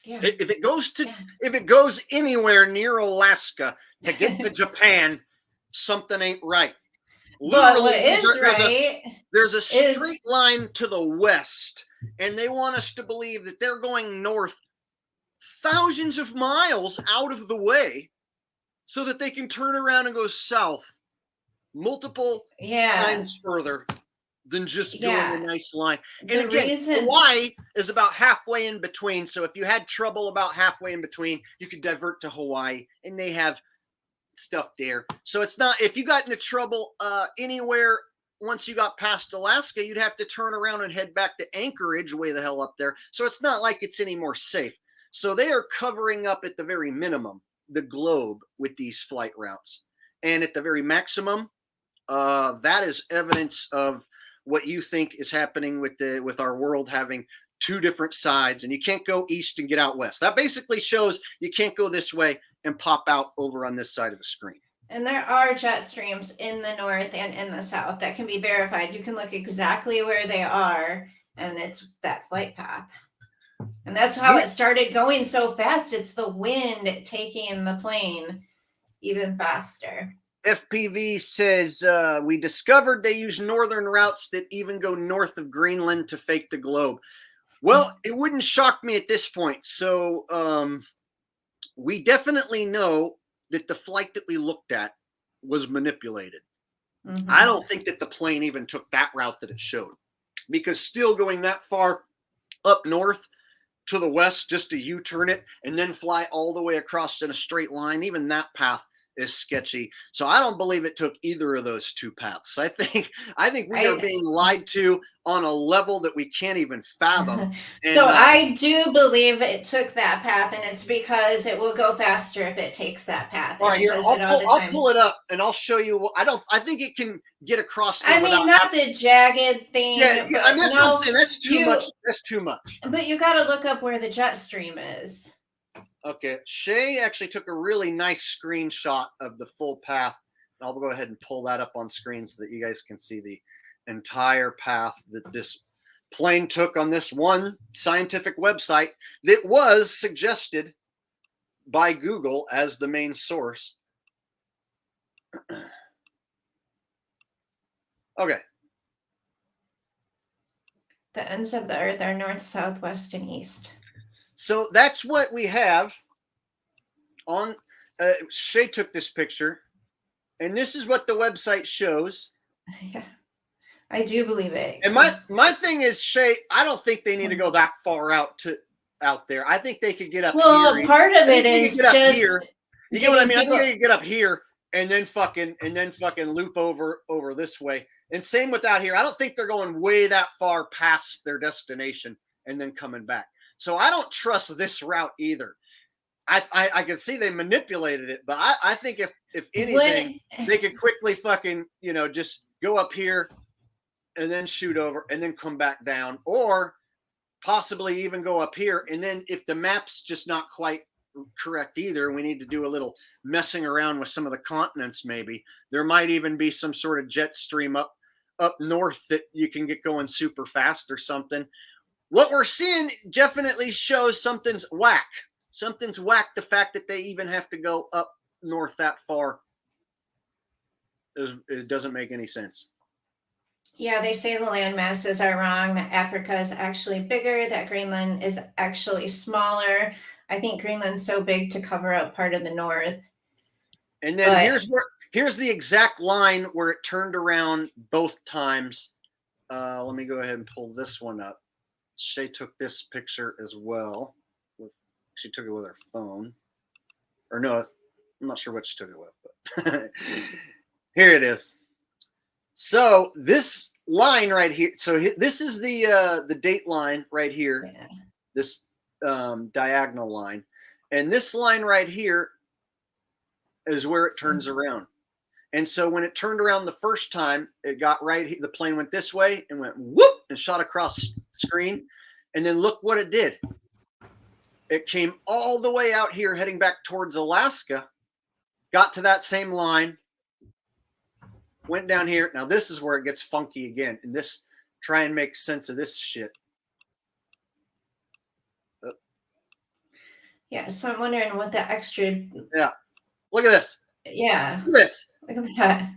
Yeah. If it goes anywhere near Alaska to get to Japan, something ain't right. But what is right? There's a straight line to the west, and they want us to believe that they're going north thousands of miles out of the way so that they can turn around and go south multiple times further than just doing a nice line. And again, Hawaii is about halfway in between. So if you had trouble about halfway in between, you could divert to Hawaii, and they have stuff there. So it's not, if you got into trouble anywhere once you got past Alaska, you'd have to turn around and head back to Anchorage, way the hell up there. So it's not like it's any more safe. So they are covering up at the very minimum the globe with these flight routes. And at the very maximum, that is evidence of what you think is happening with our world having two different sides, and you can't go east and get out west. That basically shows you can't go this way and pop out over on this side of the screen. And there are jet streams in the north and in the south that can be verified. You can look exactly where they are, and it's that flight path. And that's how it started going so fast. It's the wind taking the plane even faster. FPV says, we discovered they use northern routes that even go north of Greenland to fake the globe. Well, it wouldn't shock me at this point. So we definitely know that the flight that we looked at was manipulated. Mm-hmm. I don't think that the plane even took that route that it showed, because still going that far up north to the west just to U-turn it and then fly all the way across in a straight line, even that path is sketchy. So I don't believe it took either of those two paths. I think we are being lied to on a level that we can't even fathom. And, so I do believe it took that path, and it's because it will go faster if it takes that path. All right, here, I'll pull it up and I'll show you. I think it can get across. I mean, not the jagged thing. Yeah, I mean, that's what I'm saying. That's too much. That's too much. But you got to look up where the jet stream is. Okay, Shay actually took a really nice screenshot of the full path. I'll go ahead and pull that up on screen so that you guys can see the entire path that this plane took on this one scientific website that was suggested by Google as the main source. Okay. The ends of the earth are north, south, west, and east. So that's what we have on. Shay took this picture, and this is what the website shows. Yeah, I do believe it. And my thing is, Shay, I don't think they need to go that far out there. I think they could get up here. Well, part of it is just here. You get what I mean? I think they could get up here and then fucking loop over this way. And same with out here. I don't think they're going way that far past their destination and then coming back. So I don't trust this route either. I can see they manipulated it, but I think if anything, they could quickly fucking, just go up here and then shoot over and then come back down, or possibly even go up here. And then if the map's just not quite correct either, we need to do a little messing around with some of the continents. Maybe there might even be some sort of jet stream up north that you can get going super fast or something. What we're seeing definitely shows something's whack. Something's whack. The fact that they even have to go up north that far, it doesn't make any sense. Yeah, they say the land masses are wrong, that Africa is actually bigger, that Greenland is actually smaller. I think Greenland's so big to cover up part of the north. And then here's the exact line where it turned around both times. Let me go ahead and pull this one up. Shay took this picture as well with She took it with her phone. Or no, I'm not sure what she took it with, but here it is. So this line right here. So this is the date line right here. Yeah. This diagonal line, and this line right here is where it turns around. And so when it turned around the first time, it got right. The plane went this way and went whoop and shot across the screen. And then look what it did. It came all the way out here, heading back towards Alaska, got to that same line, went down here. Now this is where it gets funky again. And this, try and make sense of this shit. Yeah, so I'm wondering what the extra. Yeah, look at this. Yeah. Look at this. Look at that.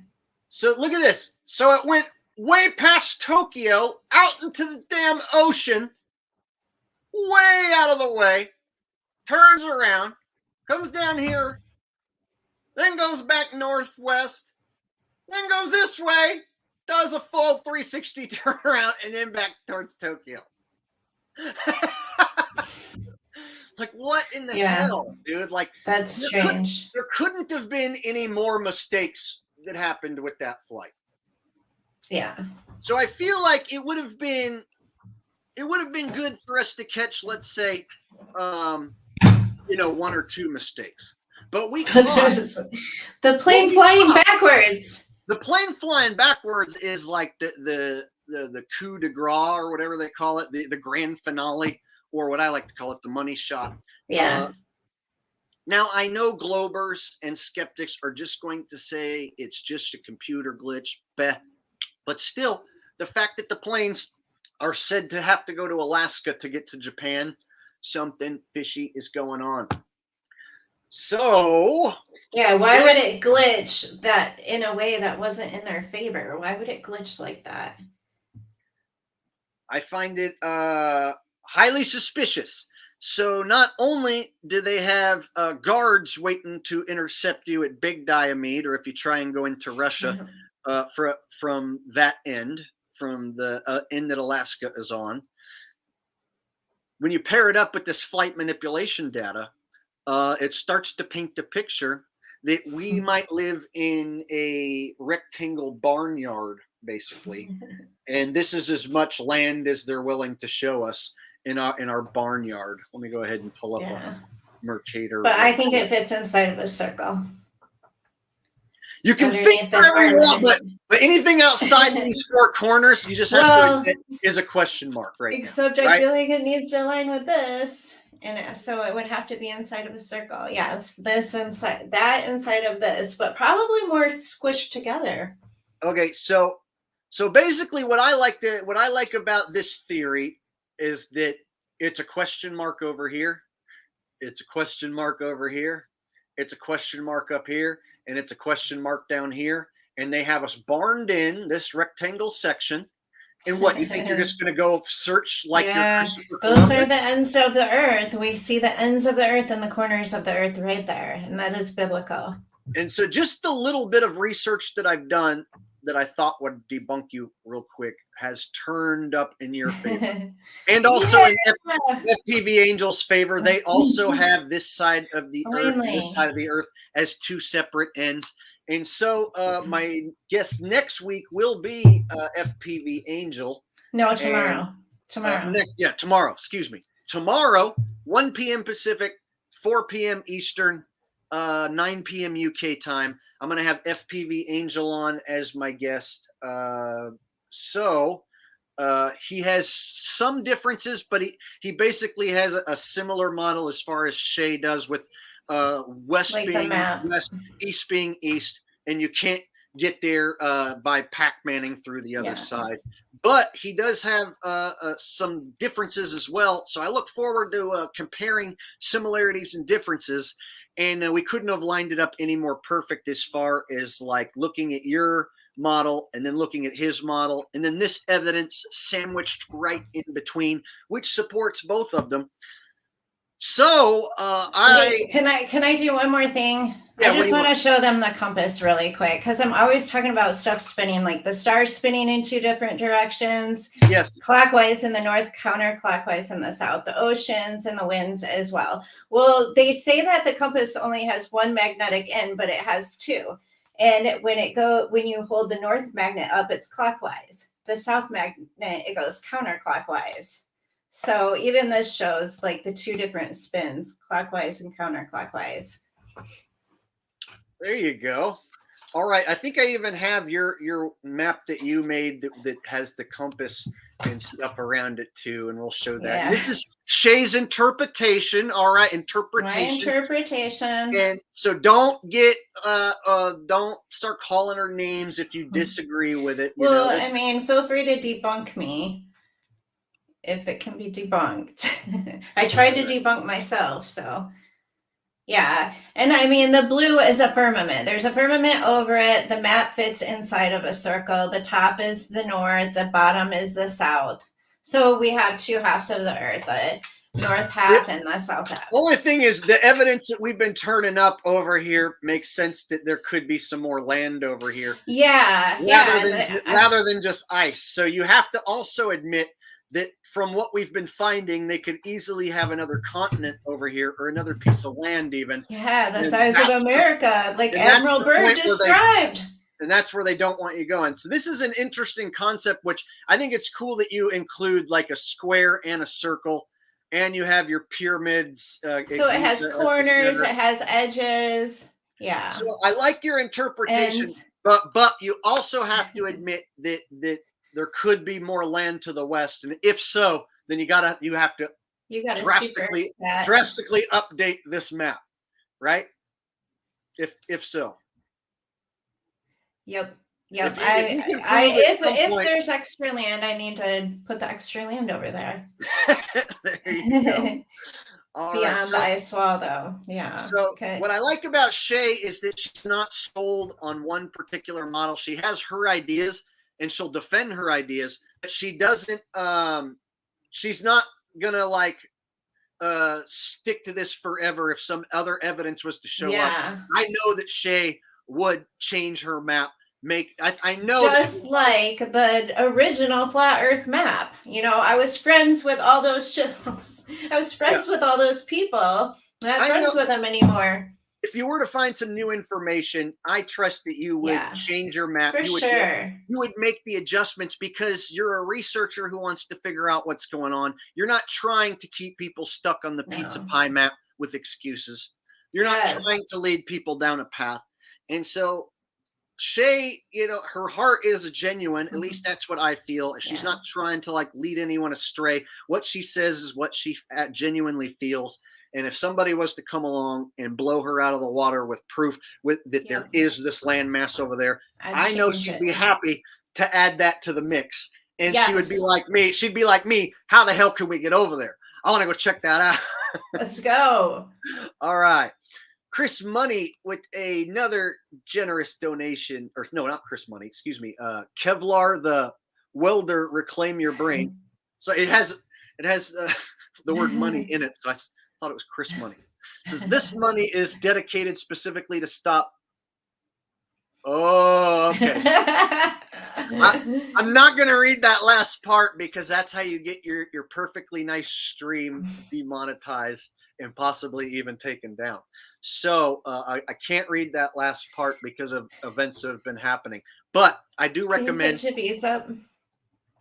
So look at this. So it went way past Tokyo, out into the damn ocean, way out of the way, turns around, comes down here, then goes back northwest, then goes this way, does a full 360 turnaround, and then back towards Tokyo. Like, what in the hell, dude? Like, that's strange. There couldn't have been any more mistakes that happened with that flight. Yeah. So I feel like it would have been good for us to catch, let's say, one or two mistakes. But we caught the plane flying backwards. The plane flying backwards is like the coup de grace, or whatever they call it, the grand finale, or what I like to call it, the money shot. Yeah. Now, I know Globers and skeptics are just going to say it's just a computer glitch, but still, the fact that the planes are said to have to go to Alaska to get to Japan, something fishy is going on. So... yeah, why would it glitch that in a way that wasn't in their favor? Why would it glitch like that? I find it highly suspicious. So not only do they have guards waiting to intercept you at Big Diomede, or if you try and go into Russia from that end, from the end that Alaska is on, when you pair it up with this flight manipulation data, it starts to paint the picture that we might live in a rectangle barnyard, basically. And this is as much land as they're willing to show us in our barnyard. Let me go ahead and pull up a Mercator. But I think it fits inside of a circle. You can think whatever you want, but anything outside these four corners, you just have to admit is a question mark, right? Except I feel like it needs to align with this. And so it would have to be inside of a circle. Yes, this inside, that inside of this, but probably more squished together. Okay, so basically what I like about this theory is that it's a question mark over here, it's a question mark over here, it's a question mark up here, and it's a question mark down here, and they have us barned in this rectangle section. And what, you think you're just going to go search like your those are the ends of the earth. We see the ends of the earth and the corners of the earth right there, and that is biblical. And so just a little bit of research that I've done that I thought would debunk you real quick has turned up in your favor. And also in FPV Angel's favor, they also have this side of the earth and this side of the earth as two separate ends. And so my guest next week will be FPV Angel. No, tomorrow. Tomorrow. Excuse me. Tomorrow, 1 p.m. Pacific, 4 p.m. Eastern, 9 p.m. UK time. I'm going to have FPV Angel on as my guest. So he has some differences, but he basically has a similar model as far as Shay does, with west like being west, east being east, and you can't get there by Pac-Manning through the other side. But he does have some differences as well. So I look forward to comparing similarities and differences. And we couldn't have lined it up any more perfect as far as like looking at your model and then looking at his model and then this evidence sandwiched right in between, which supports both of them. So can I do one more thing? Yeah, I just want to show them the compass really quick because I'm always talking about stuff spinning, like the stars spinning in 2 different directions. Yes. Clockwise in the north, counterclockwise in the south, the oceans and the winds as well. Well, they say that the compass only has 1 magnetic end, but it has 2. And when you hold the north magnet up, it's clockwise. The south magnet, it goes counterclockwise. So even this shows like the 2 different spins, clockwise and counterclockwise. There you go. All right. I think I even have your map that you made that has the compass and stuff around it too, and we'll show that. Yeah. This is Shay's interpretation. All right, interpretation. My interpretation. And so don't start calling her names if you disagree with it. Well, I mean, feel free to debunk me if it can be debunked. I tried to debunk myself, so. Yeah, and I mean, the blue is a firmament. There's a firmament over it. The map fits inside of a circle. The top is the north. The bottom is the south. So we have 2 halves of the earth, the north half and the south half. Only thing is the evidence that we've been turning up over here makes sense that there could be some more land over here. Yeah, rather than just ice. So you have to also admit that from what we've been finding, they could easily have another continent over here or another piece of land even. Yeah, the size of America, like Admiral Byrd described. And that's where they don't want you going. So this is an interesting concept, which I think it's cool that you include like a square and a circle, and you have your pyramids. So it has corners, it has edges. Yeah. So I like your interpretation, but you also have to admit that there could be more land to the west, and if so, then you have to drastically update this map, right? If so. Yep. If there's extra land, I need to put the extra land over there. There you go. Beyond the ice wall, though. Yeah. So what I like about Shay is that she's not sold on one particular model. She has her ideas, and she'll defend her ideas, but she doesn't. She's not gonna stick to this forever. If some other evidence was to show up, I know that Shay would change her map. I know just like the original flat Earth map. I was friends with all those shills. I was friends with all those people. I'm not friends with them anymore. If you were to find some new information, I trust that you would change your map. For sure. You would make the adjustments because you're a researcher who wants to figure out what's going on. You're not trying to keep people stuck on the pizza pie map with excuses. You're not trying to lead people down a path. And so Shay, her heart is genuine. At least that's what I feel. She's not trying to lead anyone astray. What she says is what she genuinely feels. And if somebody was to come along and blow her out of the water with proof that there is this landmass over there, I know she'd be happy to add that to the mix. And she would be like me. She'd be like me. How the hell can we get over there? I want to go check that out. Let's go. All right. Chris Money with another generous donation, or no, not Chris Money, excuse me. Kevlar the welder, reclaim your brain. So it has the word money in it. So I thought it was Chris Money. It says this money is dedicated specifically to stop. Oh, okay. I'm not going to read that last part because that's how you get your perfectly nice stream demonetized and possibly even taken down. So I can't read that last part because of events that have been happening. But I do recommend. Can you put your beads up?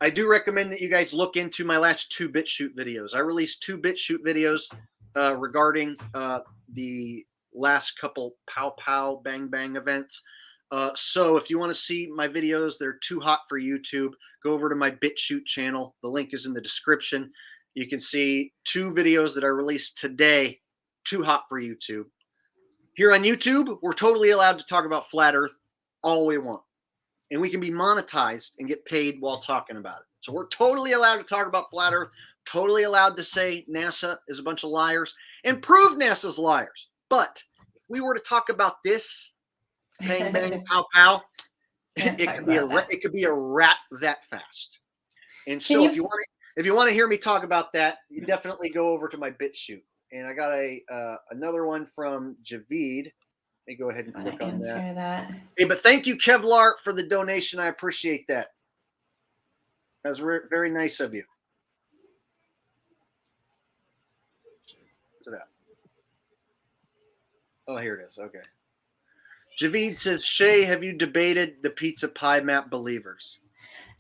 I do recommend that you guys look into my last 2 BitChute videos. I released 2 BitChute videos regarding the last couple pow pow bang bang events. So if you want to see my videos, they're too hot for YouTube, go over to my BitChute channel. The link is in the description. You can see 2 videos that I released today, too hot for YouTube. Here on YouTube, we're totally allowed to talk about flat Earth all we want. And we can be monetized and get paid while talking about it. So we're totally allowed to talk about flat Earth, totally allowed to say NASA is a bunch of liars and prove NASA's liars. But if we were to talk about this, bang, bang, pow, pow, it could be a wrap that fast. And so if you want to hear me talk about that, you definitely go over to my BitChute. And I got another one from Javid. Let me go ahead and click on answer that. Hey, but thank you, Kevlar, for the donation. I appreciate that. That was very nice of you. What's it at? Oh, here it is. Okay. Javid says, Shay, have you debated the pizza pie map believers?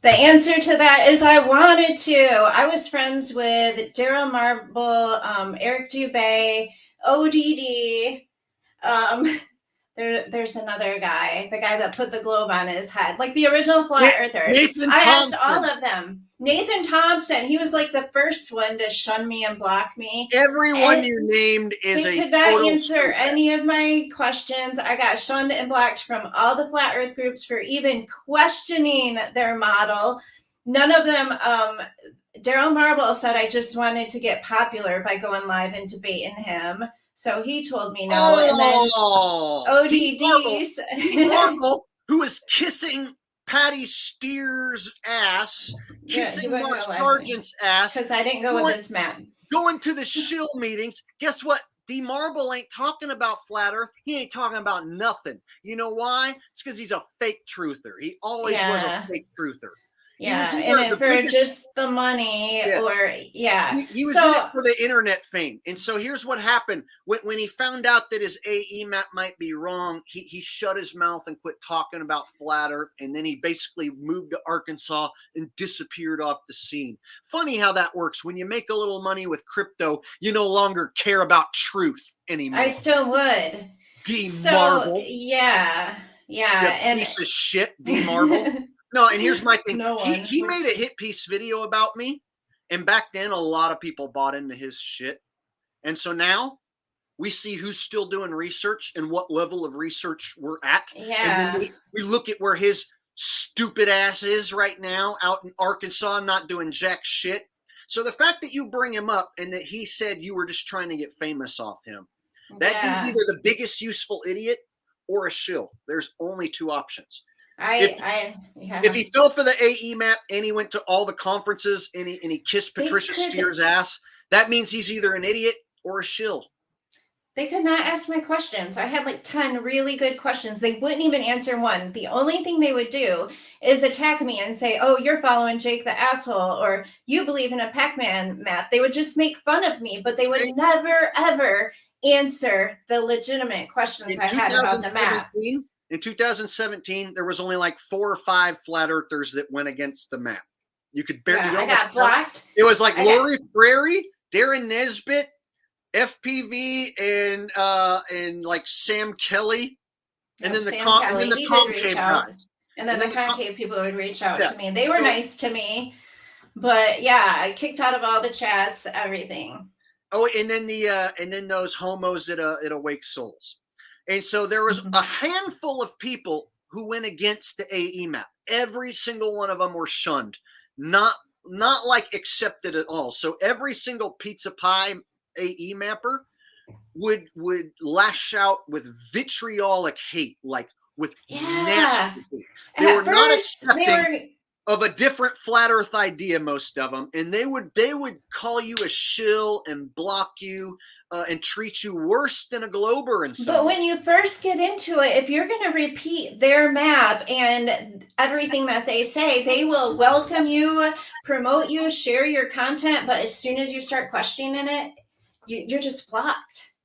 The answer to that is I wanted to. I was friends with Daryl Marble, Eric Dubay, ODD. There's another guy, the guy that put the globe on his head, like the original flat earthers. Nathan I Thompson. asked all of them. Nathan Thompson, he was like the first one to shun me and block me. Everyone you named is they a could not total answer any of my questions. I got shunned and blocked from all the flat earth groups for even questioning their model. None of them, Daryl Marble said I just wanted to get popular by going live and debating him. So he told me no. And then ODDs. D. Marble, who is kissing Patty Steer's ass, kissing Mark Sargent's ass. Because I didn't go with this map. Going to the shill meetings. Guess what? D. Marble ain't talking about flat earth. He ain't talking about nothing. You know why? It's because he's a fake truther. He always was a fake truther. Yeah, in it for just the money, or he was in it for the internet fame. And so here's what happened when he found out that his AE map might be wrong. He shut his mouth and quit talking about flat earth, and then he basically moved to Arkansas and disappeared off the scene. Funny how that works. When you make a little money with crypto, you no longer care about truth anymore. I still would. D. Marble. Yeah. And piece of shit, D. Marble. No, and here's my thing. He made a hit piece video about me, and back then a lot of people bought into his shit. And so now we see who's still doing research and what level of research we're at. Yeah. And then we look at where his stupid ass is right now out in Arkansas, not doing jack shit. So the fact that you bring him up and that he said you were just trying to get famous off him, that dude's either the biggest useful idiot or a shill. There's only two options. If he fell for the AE map and he went to all the conferences and he kissed Patricia Steer's ass, that means he's either an idiot or a shill. They could not ask my questions. I had like 10 really good questions. They wouldn't even answer one. The only thing they would do is attack me and say, oh, you're following Jake the asshole, or you believe in a Pac-Man map. They would just make fun of me, but they would never, ever answer the legitimate questions I had about the map. In 2017, there was only like 4 or 5 flat earthers that went against the map. You could barely. I got blocked. It was like Lori Frary, Darren Nesbitt, FPV, and like Sam Kelly, and then the concave guys. And then the concave people would reach out to me. They were nice to me, but I kicked out of all the chats, everything. Oh, and then those homos at Awake Souls. And so there was a handful of people who went against the AE map. Every single one of them were shunned, not like accepted at all. So every single pizza pie AE mapper would lash out with vitriolic hate, like with nasty hate. They were not accepting of a different flat earth idea, most of them, and they would call you a shill and block you and treat you worse than a glober and stuff. But when you first get into it, if you're going to repeat their map and everything that they say, they will welcome you, promote you, share your content. But as soon as you start questioning it, you're just blocked.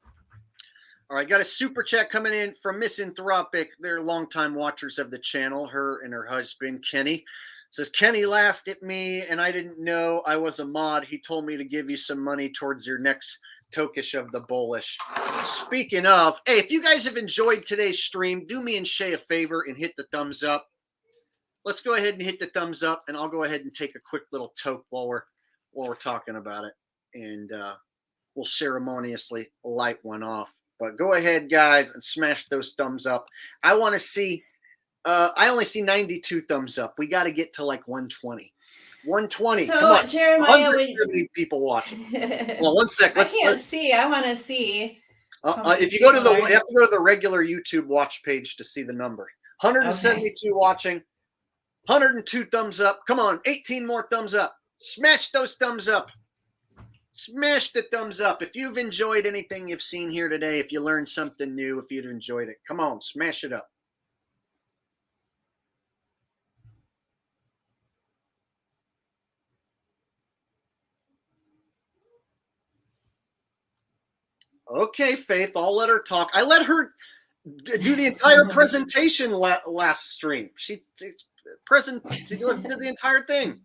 All right, got a super chat coming in from Misanthropic. They're longtime watchers of the channel, her and her husband, Kenny. Says, Kenny laughed at me and I didn't know I was a mod. He told me to give you some money towards your next Tokish of the Bullish. Speaking of, hey, if you guys have enjoyed today's stream, do me and Shay a favor and hit the thumbs up. Let's go ahead and hit the thumbs up, and I'll go ahead and take a quick little toke while we're talking about it, and we'll ceremoniously light one off. But go ahead, guys, and smash those thumbs up. I want to see. I only see 92 thumbs up. We got to get to like 120. 120. So, come on. Jeremiah, people watching. Well, one sec. I can't see. I want to see. If you go to you have to go to the regular YouTube watch page to see the number. 172 watching. 102 thumbs up. Come on, 18 more thumbs up. Smash those thumbs up. Smash the thumbs up. If you've enjoyed anything you've seen here today, if you learned something new, if you've enjoyed it, come on, smash it up. Okay, Faith, I'll let her talk. I let her do the entire presentation last stream. She did the entire thing.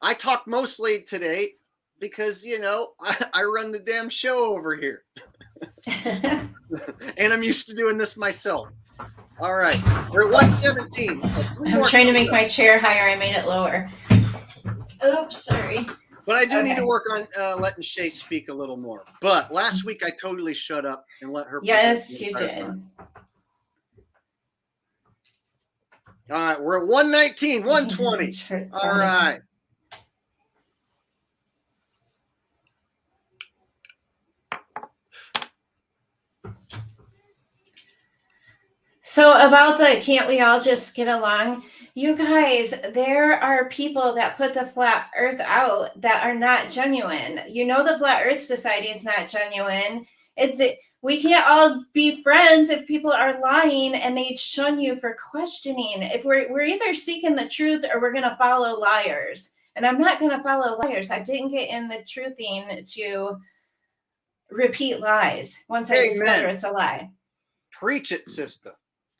I talked mostly today because, you know, I run the damn show over here. And I'm used to doing this myself. All right. We're at 117. I'm trying to make my chair higher. I made it lower. Oops, sorry. But I do need to work on letting Shay speak a little more. But last week I totally shut up and let her. Yes, you did. Time. All right. We're at 119, 120. All right. So about the can't we all just get along? You guys, there are people that put the flat earth out that are not genuine. You know, the Flat Earth Society is not genuine. We can't all be friends if people are lying and they shun you for questioning. If we're either seeking the truth or we're going to follow liars. And I'm not going to follow liars. I didn't get in the truthing to repeat lies once I discover it's a lie. Preach it, sister.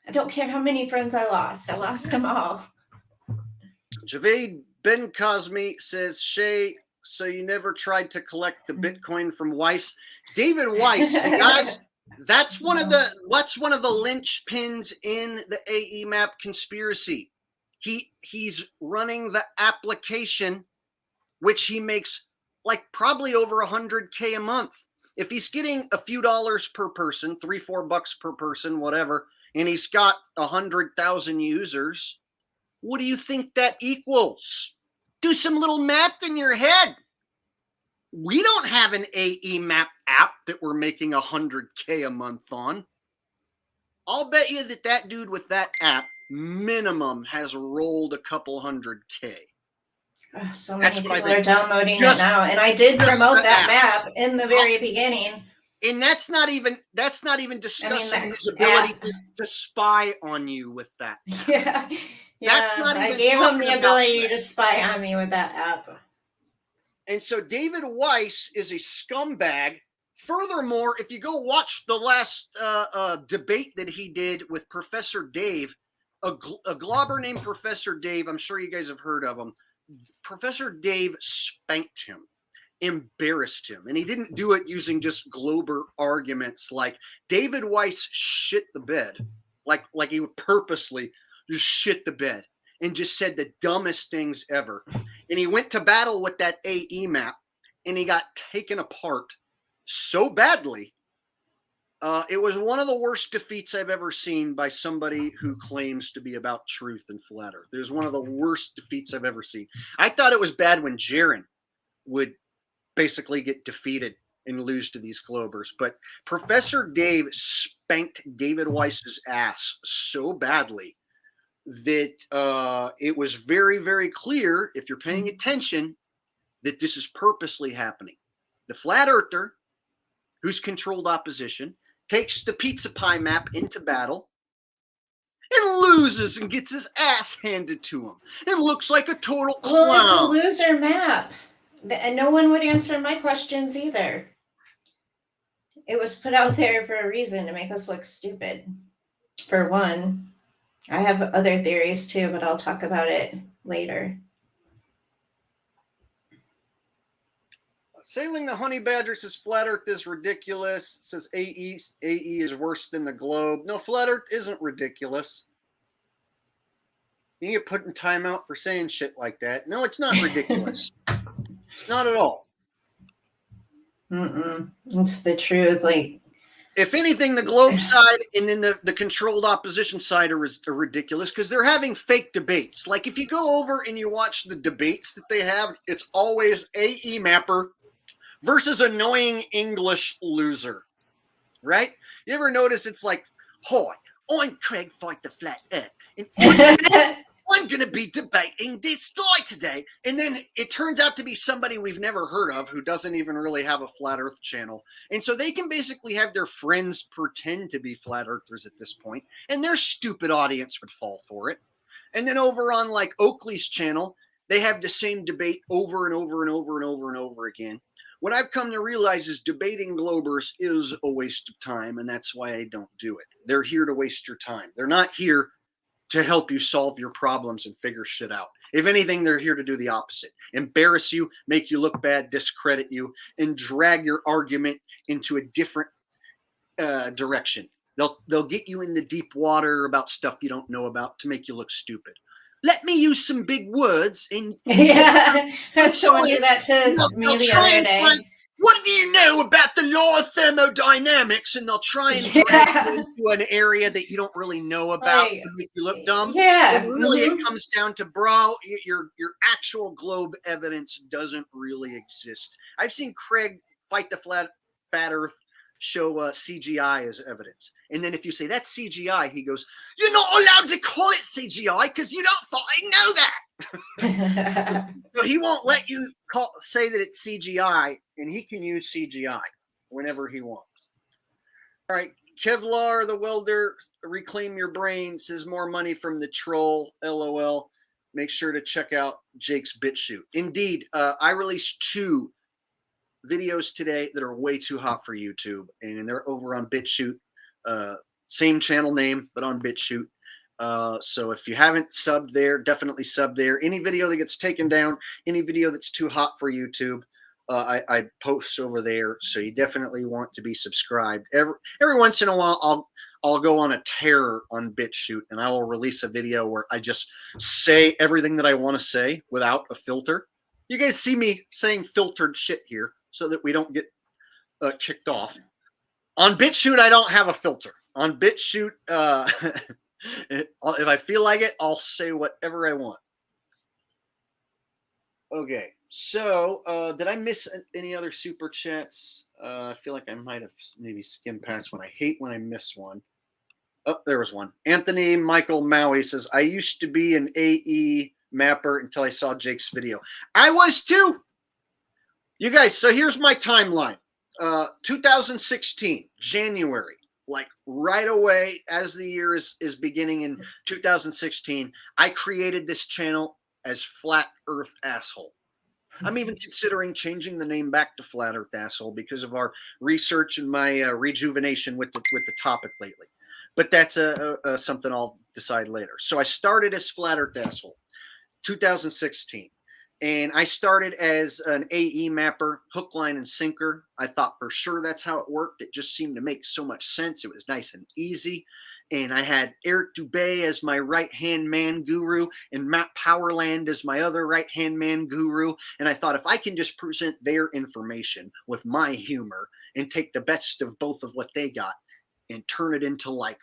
I don't care how many friends I lost. I lost them all. Javed Ben Cosme says, Shay, so you never tried to collect the Bitcoin from Weiss? David Weiss, and guys, that's one of the linchpins in the AE map conspiracy. He's running the application, which he makes like probably over $100K a month. If he's getting a few dollars per person, $3-4 per person, whatever, and he's got 100,000 users, what do you think that equals? Do some little math in your head. We don't have an AE map app that we're making $100K a month on. I'll bet you that dude with that app minimum has rolled a couple $100K. So many people are downloading it now, and I did promote that map in the very beginning. And that's not even discussing his ability to spy on you with that. Yeah, that's not even. I gave him the ability to spy on me with that app. And so David Weiss is a scumbag. Furthermore, if you go watch the last debate that he did with Professor Dave, a globber named Professor Dave, I'm sure you guys have heard of him. Professor Dave spanked him, embarrassed him, and he didn't do it using just glober arguments like David Weiss shit the bed, like he would purposely just shit the bed and just said the dumbest things ever. And he went to battle with that AE map, and he got taken apart so badly. It was one of the worst defeats I've ever seen by somebody who claims to be about truth and flat earth. It was one of the worst defeats I've ever seen. I thought it was bad when Jaron would basically get defeated and lose to these globers. But Professor Dave spanked David Weiss's ass so badly that it was very, very clear, if you're paying attention, that this is purposely happening. The flat earther, who's controlled opposition, takes the pizza pie map into battle and loses and gets his ass handed to him and looks like a total clown. Well, it's a loser map. And no one would answer my questions either. It was put out there for a reason, to make us look stupid. For one, I have other theories too, but I'll talk about it later. Sailing the Honey Badger says Flat Earth is ridiculous. Says AE is worse than the globe. No, Flat Earth isn't ridiculous. You get put in timeout for saying shit like that. No, it's not ridiculous. It's not at all. It's the truth. Like, if anything, the globe side and then the controlled opposition side are ridiculous because they're having fake debates. Like if you go over and you watch the debates that they have, it's always AE mapper versus annoying English loser, right? You ever notice it's like, "Hi, I'm Craig Fight the Flat Earth, and I'm going to be debating this guy today. And then it turns out to be somebody we've never heard of who doesn't even really have a flat earth channel. And so they can basically have their friends pretend to be flat earthers at this point, and their stupid audience would fall for it. And then over on like Oakley's channel, they have the same debate over and over and over and over and over again. What I've come to realize is debating Globers is a waste of time, and that's why I don't do it. They're here to waste your time. They're not here to help you solve your problems and figure shit out. If anything, they're here to do the opposite. Embarrass you, make you look bad, discredit you, and drag your argument into a different direction. They'll get you in the deep water about stuff you don't know about to make you look stupid. Let me use some big words and someone do that to me the other day. What do you know about the law of thermodynamics? And they'll try and drag you into an area that you don't really know about to make you look dumb. Yeah. But really, it comes down to, bro, your actual globe evidence doesn't really exist. I've seen Craig fight the flat earth show CGI as evidence. And then if you say that's CGI, he goes, you're not allowed to call it CGI because you don't fucking know that. So he won't let you say that it's CGI, and he can use CGI whenever he wants. All right, Kevlar the welder, reclaim your brain, says more money from the troll, LOL. Make sure to check out Jake's BitChute. Indeed, I released 2 videos today that are way too hot for YouTube, and they're over on BitChute. Same channel name, but on BitChute. So if you haven't subbed there, definitely sub there. Any video that gets taken down, any video that's too hot for YouTube, I post over there. So you definitely want to be subscribed. Every once in a while, I'll go on a tear on BitChute, and I will release a video where I just say everything that I want to say without a filter. You guys see me saying filtered shit here so that we don't get kicked off. On BitChute, I don't have a filter. On BitChute, if I feel like it, I'll say whatever I want. Okay, so did I miss any other super chats? I feel like I might have maybe skimmed past one. I hate when I miss one. Oh, there was one. Anthony Michael Maui says, I used to be an AE mapper until I saw Jake's video. I was too. You guys, so here's my timeline. 2016, January. Like right away as the year is beginning in 2016, I created this channel as Flat Earth Asshole. I'm even considering changing the name back to Flat Earth Asshole because of our research and my rejuvenation with the topic lately. But that's something I'll decide later. So I started as Flat Earth Asshole, 2016. And I started as an AE mapper, hook, line, and sinker. I thought for sure that's how it worked. It just seemed to make so much sense. It was nice and easy. And I had Eric Dubé as my right-hand man guru and Matt Powerland as my other right-hand man guru. And I thought if I can just present their information with my humor and take the best of both of what they got and turn it into like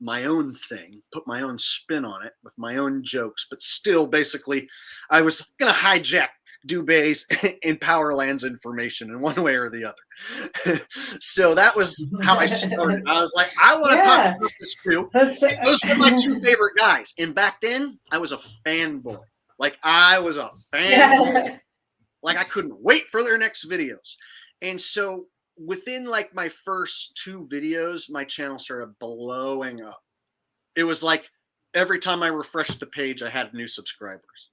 my own thing, put my own spin on it with my own jokes, but still basically I was going to hijack Dubé's and Powerland's information in one way or the other. So that was how I started. I was like, I want to talk about this too. Those were my 2 favorite guys. And back then I was a fanboy. Like I was a fanboy. Like I couldn't wait for their next videos. And so within like my first 2 videos, my channel started blowing up. It was like every time I refreshed the page, I had new subscribers.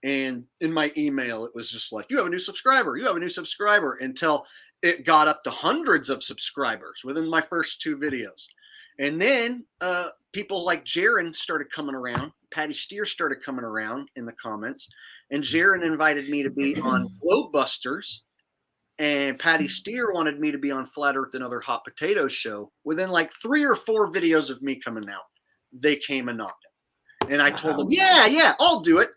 And in my email, it was just like, you have a new subscriber, you have a new subscriber, until it got up to hundreds of subscribers within my first 2 videos. And then people like Jaron started coming around. Patty Steer started coming around in the comments. And Jaron invited me to be on Globebusters. And Patty Steer wanted me to be on Flat Earth and Other Hot Potatoes show. Within like 3 or 4 videos of me coming out, they came and knocked it. And I told them, yeah, I'll do it.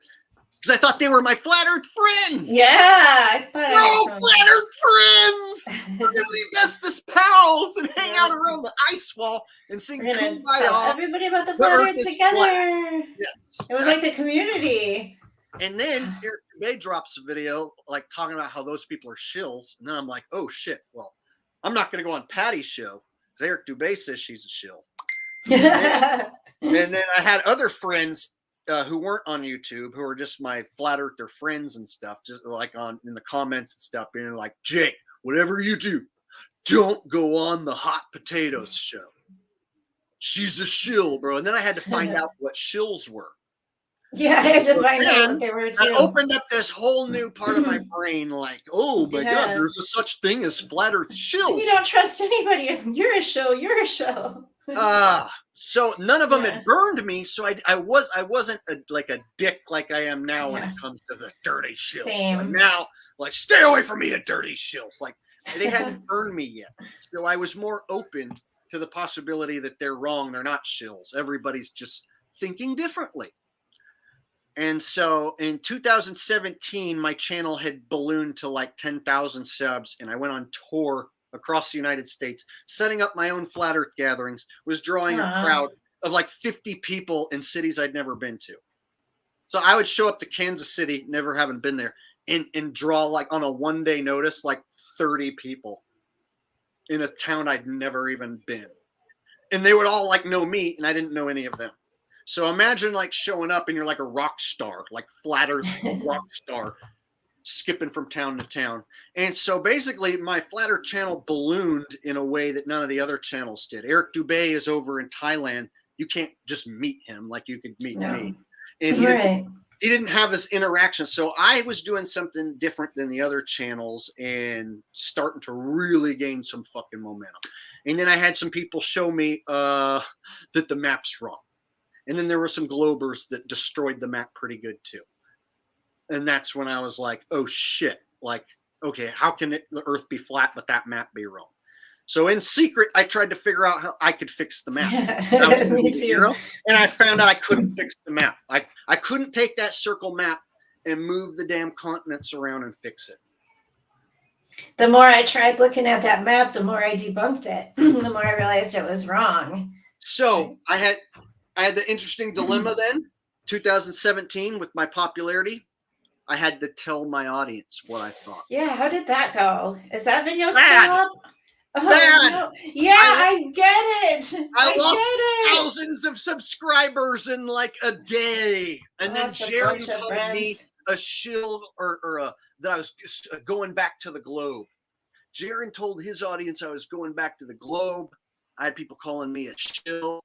Because I thought they were my Flat Earth friends. Yeah, I thought we're all Flat Earth friends. We're going to be bestest pals and hang out around the ice wall and sing Kumbaya. Tell everybody about the Flat Earth together. Yes, it was like the community. And then Eric Dubé drops a video like talking about how those people are shills. And then I'm like, oh shit, well, I'm not going to go on Patty's show because Eric Dubé says she's a shill. And then I had other friends who weren't on YouTube, who are just my flat earther friends and stuff, just like in the comments and stuff, being like, Jake, whatever you do, don't go on the Hot Potatoes show. She's a shill, bro. And then I had to find out what shills were. Yeah, I had to find out what they were too. I opened up this whole new part of my brain, like, oh my God, there's a such thing as flat earth shill. You don't trust anybody. You're a shill. You're a shill. So none of them had burned me, so I wasn't like a dick like I am now when it comes to the dirty shills. Like now, like, stay away from me, you dirty shills. Like, they hadn't burned me yet, so I was more open to the possibility that they're wrong. They're not shills. Everybody's just thinking differently. And so in 2017, my channel had ballooned to like 10,000 subs, and I went on tour across the United States, setting up my own flat earth gatherings, was drawing a crowd of like 50 people in cities I'd never been to. So I would show up to Kansas City, never having been there, and draw like on a one-day notice, like 30 people in a town I'd never even been. And they would all like know me, and I didn't know any of them. So imagine like showing up and you're like a rock star, like flat earth rock star, skipping from town to town. And so basically my flat earth channel ballooned in a way that none of the other channels did. Eric Dubé is over in Thailand. You can't just meet him like you could meet me. And he didn't have this interaction. So I was doing something different than the other channels and starting to really gain some fucking momentum. And then I had some people show me that the map's wrong. And then there were some globers that destroyed the map pretty good too. And that's when I was like, oh shit, like, okay, how can the earth be flat but that map be wrong? So in secret, I tried to figure out how I could fix the map. Me too. And I found out I couldn't fix the map. I couldn't take that circle map and move the damn continents around and fix it. The more I tried looking at that map, the more I debunked it. The more I realized it was wrong. So I had the interesting dilemma then, 2017, with my popularity. I had to tell my audience what I thought. Yeah, how did that go? Is that video still Bad. up? Oh, Bad. no. Yeah, I get it. I lost thousands of subscribers in like a day. And then Jerry called me a shill or that I was going back to the globe. Jaron told his audience I was going back to the globe. I had people calling me a shill.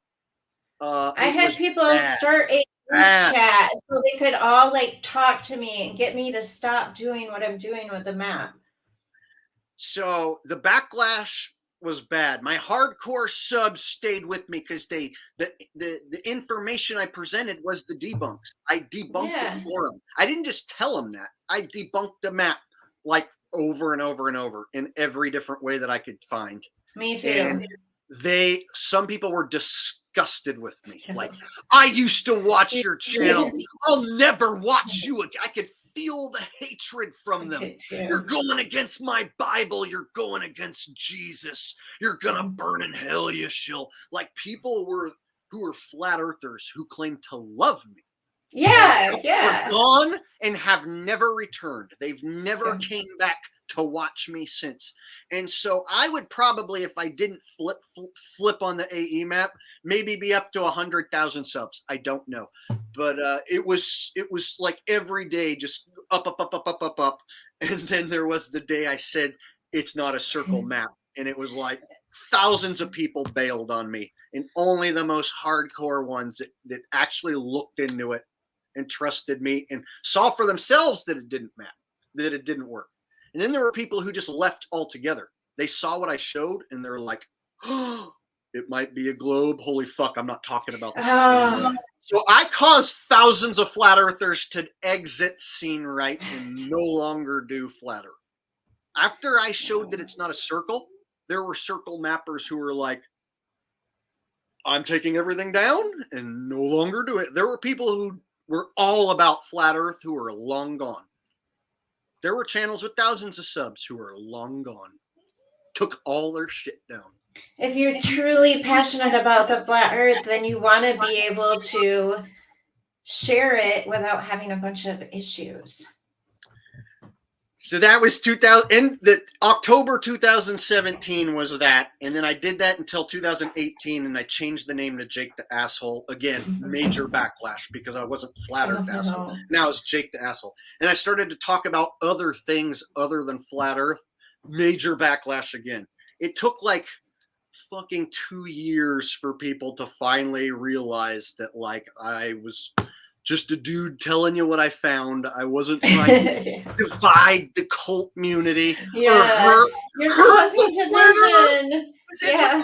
I had people start a group chat so they could all like talk to me and get me to stop doing what I'm doing with the map. So the backlash was bad. My hardcore subs stayed with me because the information I presented was the debunks. I debunked it for them. I didn't just tell them that. I debunked the map like over and over and over in every different way that I could find. Me too. And some people were disgusted with me. Like, I used to watch your channel. I'll never watch you again. I could feel the hatred from them. You're going against my Bible. You're going against Jesus. You're gonna burn in hell, you shill. Like, people who were flat earthers who claimed to love me. Yeah. Were gone and have never returned. They've never came back to watch me since. And so I would probably, if I didn't flip on the AE map, maybe be up to 100,000 subs. I don't know. But it was like every day just up. And then there was the day I said, it's not a circle map. And it was like thousands of people bailed on me. And only the most hardcore ones that actually looked into it and trusted me and saw for themselves that it didn't map, that it didn't work. And then there were people who just left altogether. They saw what I showed and they're like, oh, it might be a globe. Holy fuck, I'm not talking about this anymore. So I caused thousands of flat earthers to exit Scene Right and no longer do flat earth. After I showed that it's not a circle, there were circle mappers who were like, I'm taking everything down and no longer do it. There were people who were all about flat earth who are long gone. There were channels with thousands of subs who are long gone. Took all their shit down. If you're truly passionate about the flat earth, then you want to be able to share it without having a bunch of issues. So that was 2000, and the October 2017 was that, and then I did that until 2018, and I changed the name to Jake the Asshole. Again, major backlash because I wasn't Flat Earth Asshole. No. Now it's Jake the Asshole, and I started to talk about other things other than Flat Earth. Major backlash again. It took like fucking 2 years for people to finally realize that like I was just a dude telling you what I found. I wasn't trying to divide the cult community or you're causing division. Yeah.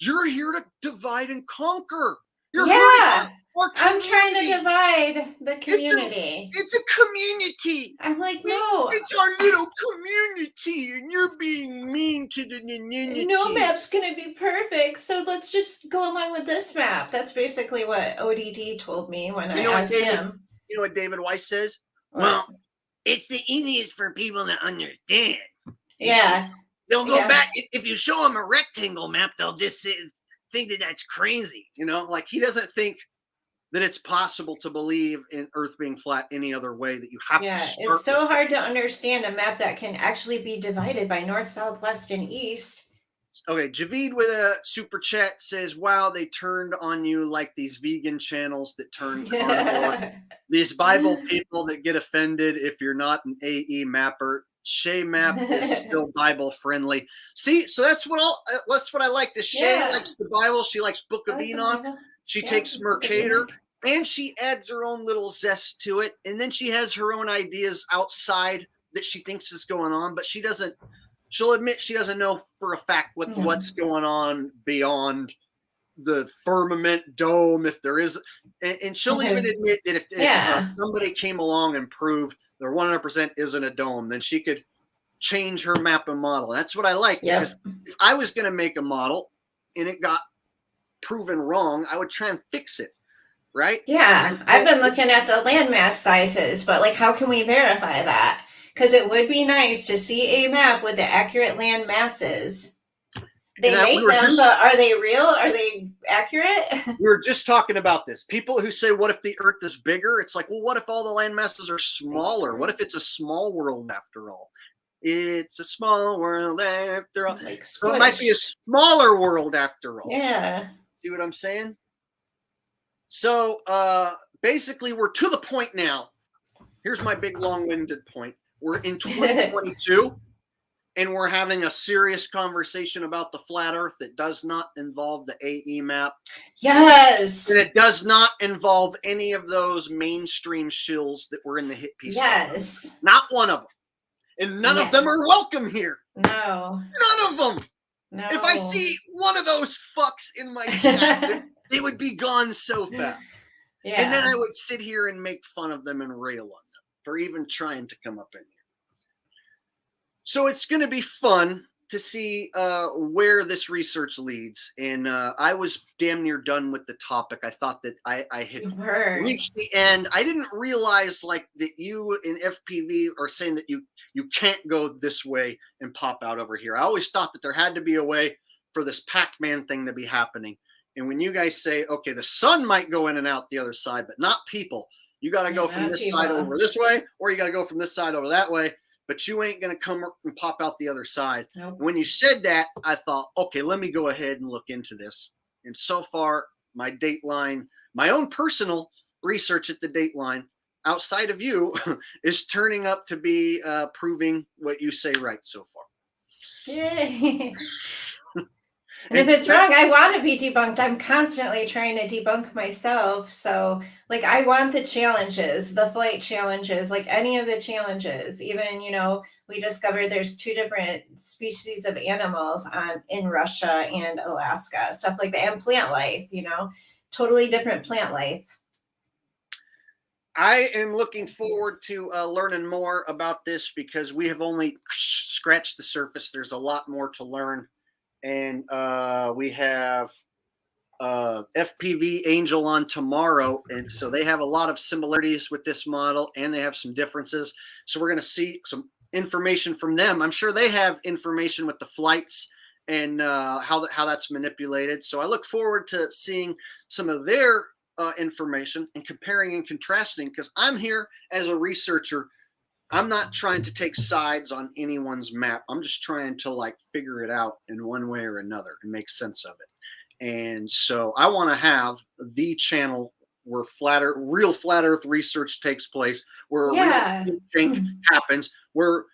You're here to divide and conquer. You're yeah. Our I'm trying to divide the community. It's a community. I'm like, no. It's our little community, and you're being mean to the community. No map's going to be perfect, so let's just go along with this map. That's basically what ODD told me when I asked him. You know what David Weiss says? Well, it's the easiest for people to understand. Yeah. They'll go back. If you show them a rectangle map, they'll just think that that's crazy. You know, like he doesn't think that it's possible to believe in Earth being flat any other way, that you have to start it's so hard to understand a map that can actually be divided by north, south, west, and east. Okay, Javid with a super chat says, wow, they turned on you like these vegan channels that turn carnivore. These Bible people that get offended if you're not an AE mapper. Shay map is still Bible friendly. See, so that's what I like. Shay likes the Bible. She likes Book of Enoch. She takes Mercator, and she adds her own little zest to it. And then she has her own ideas outside that she thinks is going on, but she'll admit she doesn't know for a fact what's going on beyond the firmament dome, if there is. And she'll even admit that if somebody came along and proved there 100% isn't a dome, then she could change her map and model. That's what I like. Because if I was going to make a model and it got proven wrong, I would try and fix it, right? Yeah, I've been looking at the landmass sizes, but like, how can we verify that? Because it would be nice to see a map with the accurate land masses. They make them, but are they real? Are they accurate? We were just talking about this. People who say, what if the Earth is bigger? It's like, well, what if all the land masses are smaller? What if it's a small world after all? It's a small world after all. Like so it might be a smaller world after all. Yeah. See what I'm saying? So basically, we're to the point now. Here's my big long-winded point. We're in 2022, and we're having a serious conversation about the flat Earth that does not involve the AE map. Yes. And it does not involve any of those mainstream shills that were in the hit piece. Yes. Not one of them. And none of them are welcome here. No. None of them. No. If I see one of those fucks in my chat, they would be gone so fast. Yeah. And then I would sit here and make fun of them and rail on them for even trying to come up in here. So it's going to be fun to see where this research leads. And I was damn near done with the topic. I thought that I had reached the end. I didn't realize like that you in FPV are saying that you can't go this way and pop out over here. I always thought that there had to be a way for this Pac-Man thing to be happening. And when you guys say, okay, the sun might go in and out the other side, but not people. You got to go from this side over this way, or you got to go from this side over that way. But you ain't going to come and pop out the other side. Nope. When you said that, I thought, okay, let me go ahead and look into this. And so far, my Dateline, my own personal research at the Dateline, outside of you, is turning up to be proving what you say right so far. Yay. And if it's wrong, I want to be debunked. I'm constantly trying to debunk myself. So, like, I want the challenges, the flight challenges, like any of the challenges. Even, we discovered there's 2 different species of animals in Russia and Alaska, stuff like that, and plant life, totally different plant life. I am looking forward to learning more about this because we have only scratched the surface. There's a lot more to learn. And we have FPV Angel on tomorrow. And so they have a lot of similarities with this model and they have some differences. So we're going to see some information from them. I'm sure they have information with the flights and how that's manipulated. So I look forward to seeing some of their information and comparing and contrasting because I'm here as a researcher. I'm not trying to take sides on anyone's map. I'm just trying to like figure it out in one way or another and make sense of it. And so I want to have the channel where real flat Earth research takes place, where a real think happens, where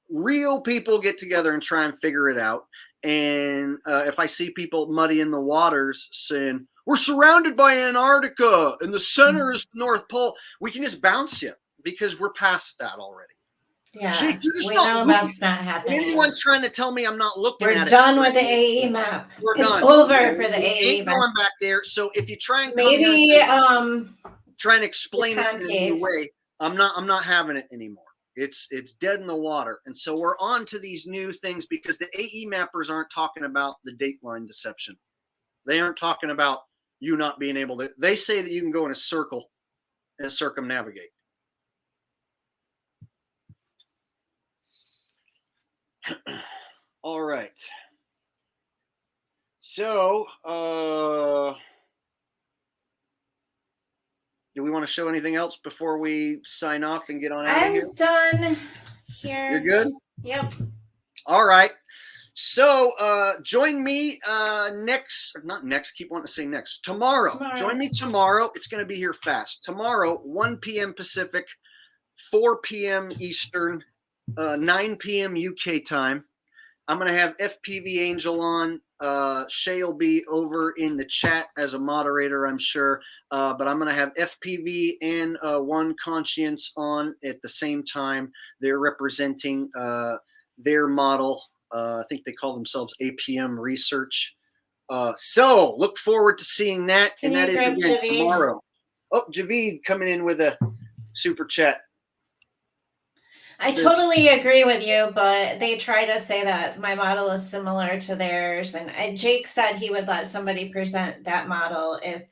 real people get together and try and figure it out. And if I see people muddying the waters saying, we're surrounded by Antarctica and the center is the North Pole, we can just bounce you because we're past that already. Yeah, Jake, we know that's not happening. Anyone trying to tell me I'm not looking at it? We're done with the AE map. We're it's done. over for the AE map. Going back there. So if you try and maybe try and explain it in a new way, I'm not having it anymore. It's dead in the water. And so we're on to these new things because the AE mappers aren't talking about the dateline deception. They aren't talking about you not being able to. They say that you can go in a circle and circumnavigate. All right. So, do we want to show anything else before we sign off and get on out of here? I'm done here. You're good? Yep. All right. So, join me keep wanting to say next. Tomorrow. Join me tomorrow. It's going to be here fast. Tomorrow, 1 p.m. Pacific, 4 p.m. Eastern, 9 p.m. UK time. I'm going to have FPV Angel on. Shay will be over in the chat as a moderator, I'm sure. But I'm going to have FPV and One Conscience on at the same time. They're representing their model. I think they call themselves APM Research. So look forward to seeing that. And that is again tomorrow. Oh, Javid coming in with a super chat. I totally agree with you, but they try to say that my model is similar to theirs. And Jake said he would let somebody present that model if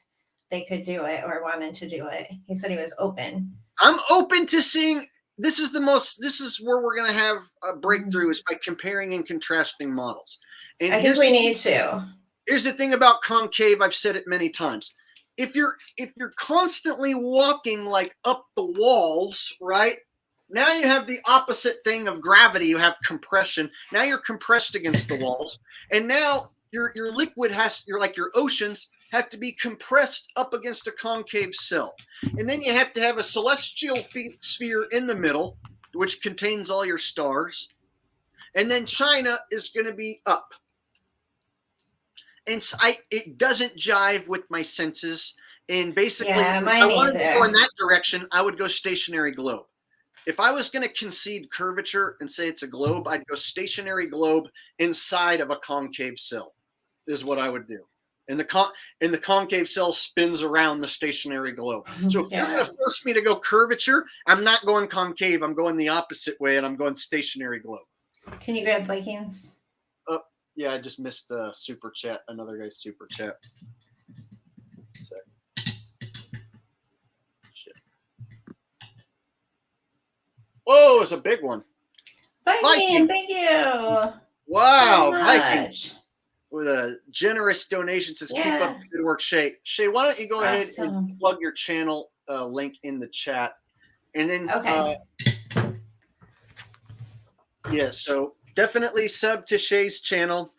they could do it or wanted to do it. He said he was open. I'm open to seeing. This is where we're going to have a breakthrough is by comparing and contrasting models. And I think we need to. Here's the thing about concave. I've said it many times. If you're constantly walking like up the walls, right? Now you have the opposite thing of gravity. You have compression. Now you're compressed against the walls. And now your liquid your oceans have to be compressed up against a concave cell. And then you have to have a celestial sphere in the middle, which contains all your stars. And then China is going to be up. And it doesn't jive with my senses. And basically, if I wanted to go in that direction, I would go stationary globe. If I was going to concede curvature and say it's a globe, I'd go stationary globe inside of a concave cell is what I would do. And the concave cell spins around the stationary globe. So if you're going to force me to go curvature, I'm not going concave. I'm going the opposite way, and I'm going stationary globe. Can you grab Vikings? Yeah, I just missed the super chat. Another guy's super chat. Whoa, it's a big one. Viking, thank you. Wow, so Viking with a generous donation says, keep up the good work, Shay. Shay, why don't you go ahead and plug your channel link in the chat. And then, so definitely sub to Shay's channel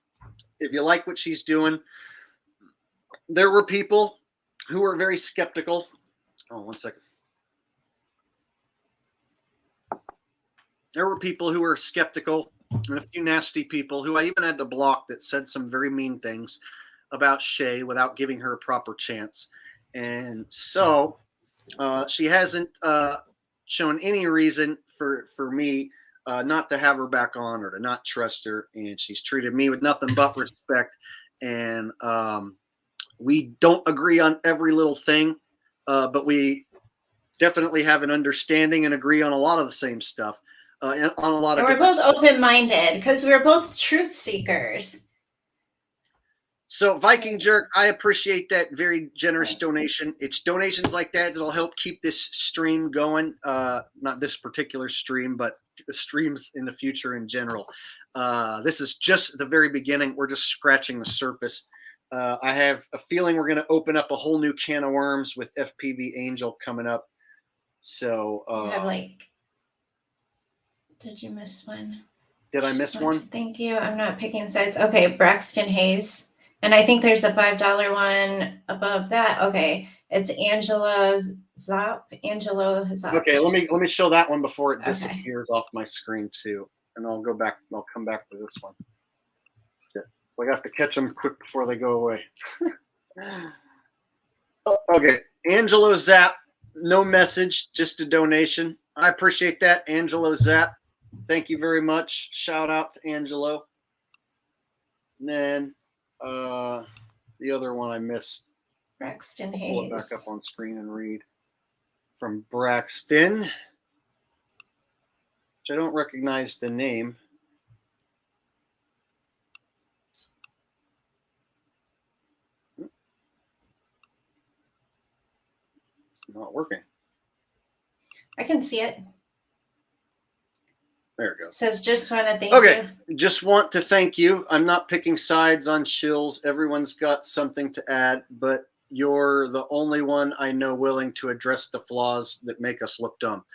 if you like what she's doing. There were people who were very skeptical. Oh, 1 second. There were people who were skeptical and a few nasty people who I even had to block that said some very mean things about Shay without giving her a proper chance. And so she hasn't shown any reason for me not to have her back on or to not trust her. And she's treated me with nothing but respect. And we don't agree on every little thing, but we definitely have an understanding and agree on a lot of the same stuff. On a lot of we're both open-minded because we're both truth seekers. So Viking Jerk, I appreciate that very generous donation. It's donations like that that'll help keep this stream going. Not this particular stream, but the streams in the future in general. This is just the very beginning. We're just scratching the surface. I have a feeling we're going to open up a whole new can of worms with FPV Angel coming up. So you have like Did you miss one? Did I miss one? Thank you. I'm not picking sides. Okay, Braxton Hayes. And I think there's a $5 one above that. Okay. It's Angelo Zap. Okay, let me show that one before it disappears off my screen too. And I'll go back, I'll come back to this one. Yeah. So I have to catch them quick before they go away. Okay, Angelo Zap, no message, just a donation. I appreciate that, Angelo Zap. Thank you very much. Shout out to Angelo. And then the other one I missed. Braxton I'll pull it Hayes. back up on screen and read from Braxton, which I don't recognize the name. It's not working. I can see it. There it goes. It says just want to thank you. Just want to thank you. I'm not picking sides on shills. Everyone's got something to add, but you're the only one I know willing to address the flaws that make us look dumb.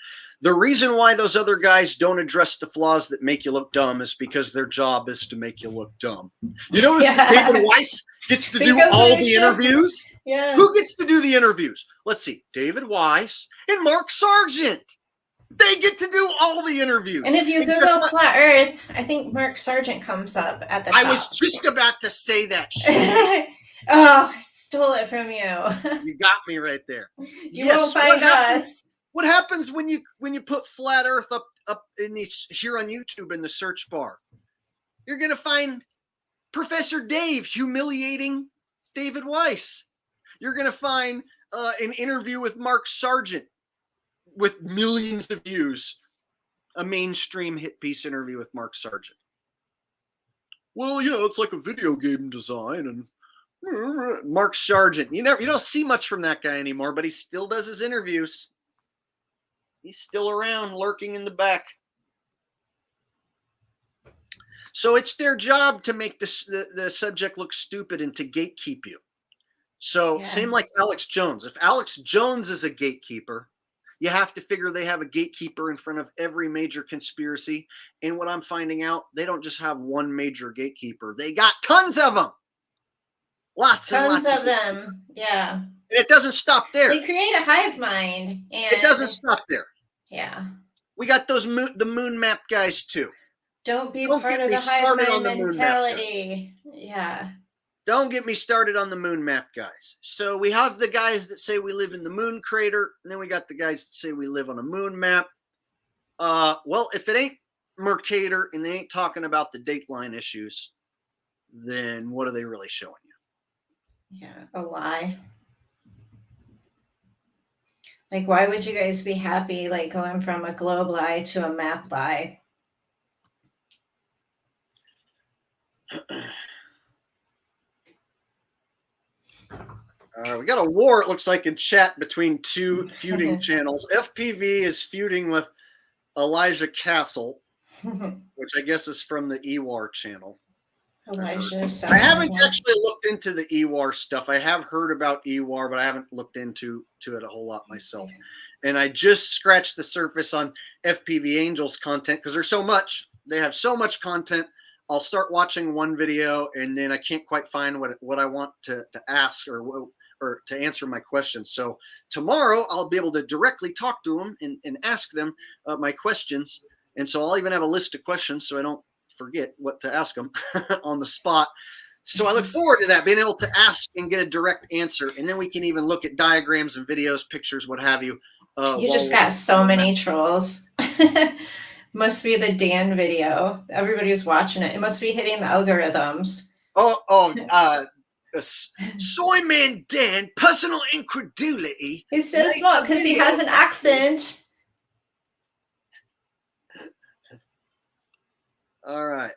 The reason why those other guys don't address the flaws that make you look dumb is because their job is to make you look dumb. You notice David Weiss gets to do all the interviews? Yeah. Who gets to do the interviews? Let's see. David Weiss and Mark Sargent. They get to do all the interviews. And if you Google Flat Earth, I think Mark Sargent comes up at the top. I was just about to say that shit. Oh, I stole it from you. You got me right there. You won't find us. What happens when you put Flat Earth up in these here on YouTube in the search bar? You're gonna find Professor Dave humiliating David Weiss. You're gonna find an interview with Mark Sargent with millions of views, a mainstream hit piece interview with Mark Sargent. Well, yeah, it's like a video game design, and Mark Sargent. You don't see much from that guy anymore, but he still does his interviews. He's still around, lurking in the back. So it's their job to make the subject look stupid and to gatekeep you. So same like Alex Jones. If Alex Jones is a gatekeeper, you have to figure they have a gatekeeper in front of every major conspiracy. And what I'm finding out, they don't just have one major gatekeeper. They got tons of them. Lots and lots of them. Yeah. And it doesn't stop there. They create a hive mind. And it doesn't stop there. Yeah. We got the moon map guys too. Don't part of the hive mind mentality. Yeah. Don't get me started on the moon map guys. So we have the guys that say we live in the moon crater, and then we got the guys that say we live on a moon map. Well, if it ain't Mercator and they ain't talking about the dateline issues, then what are they really showing you? Yeah, a lie. Like, why would you guys be happy, like, going from a globe lie to a map lie? We got a war, it looks like, in chat between two feuding channels. FPV is feuding with Elijah Castle, which I guess is from the EWAR channel. Elijah, I haven't actually looked into the EWAR stuff. I have heard about EWAR, but I haven't looked into it a whole lot myself. And I just scratched the surface on FPV Angels content because there's so much. They have so much content. I'll start watching one video, and then I can't quite find what I want to ask or to answer my questions. So tomorrow I'll be able to directly talk to them and ask them my questions. And so I'll even have a list of questions so I don't forget what to ask them on the spot. So I look forward to that, being able to ask and get a direct answer. And then we can even look at diagrams and videos, pictures, what have you. You just got so many trolls. Must be the Dan video. Everybody's watching it. It must be hitting the algorithms. Soyman Dan, personal incredulity. He's so smart because he has an accent. All right.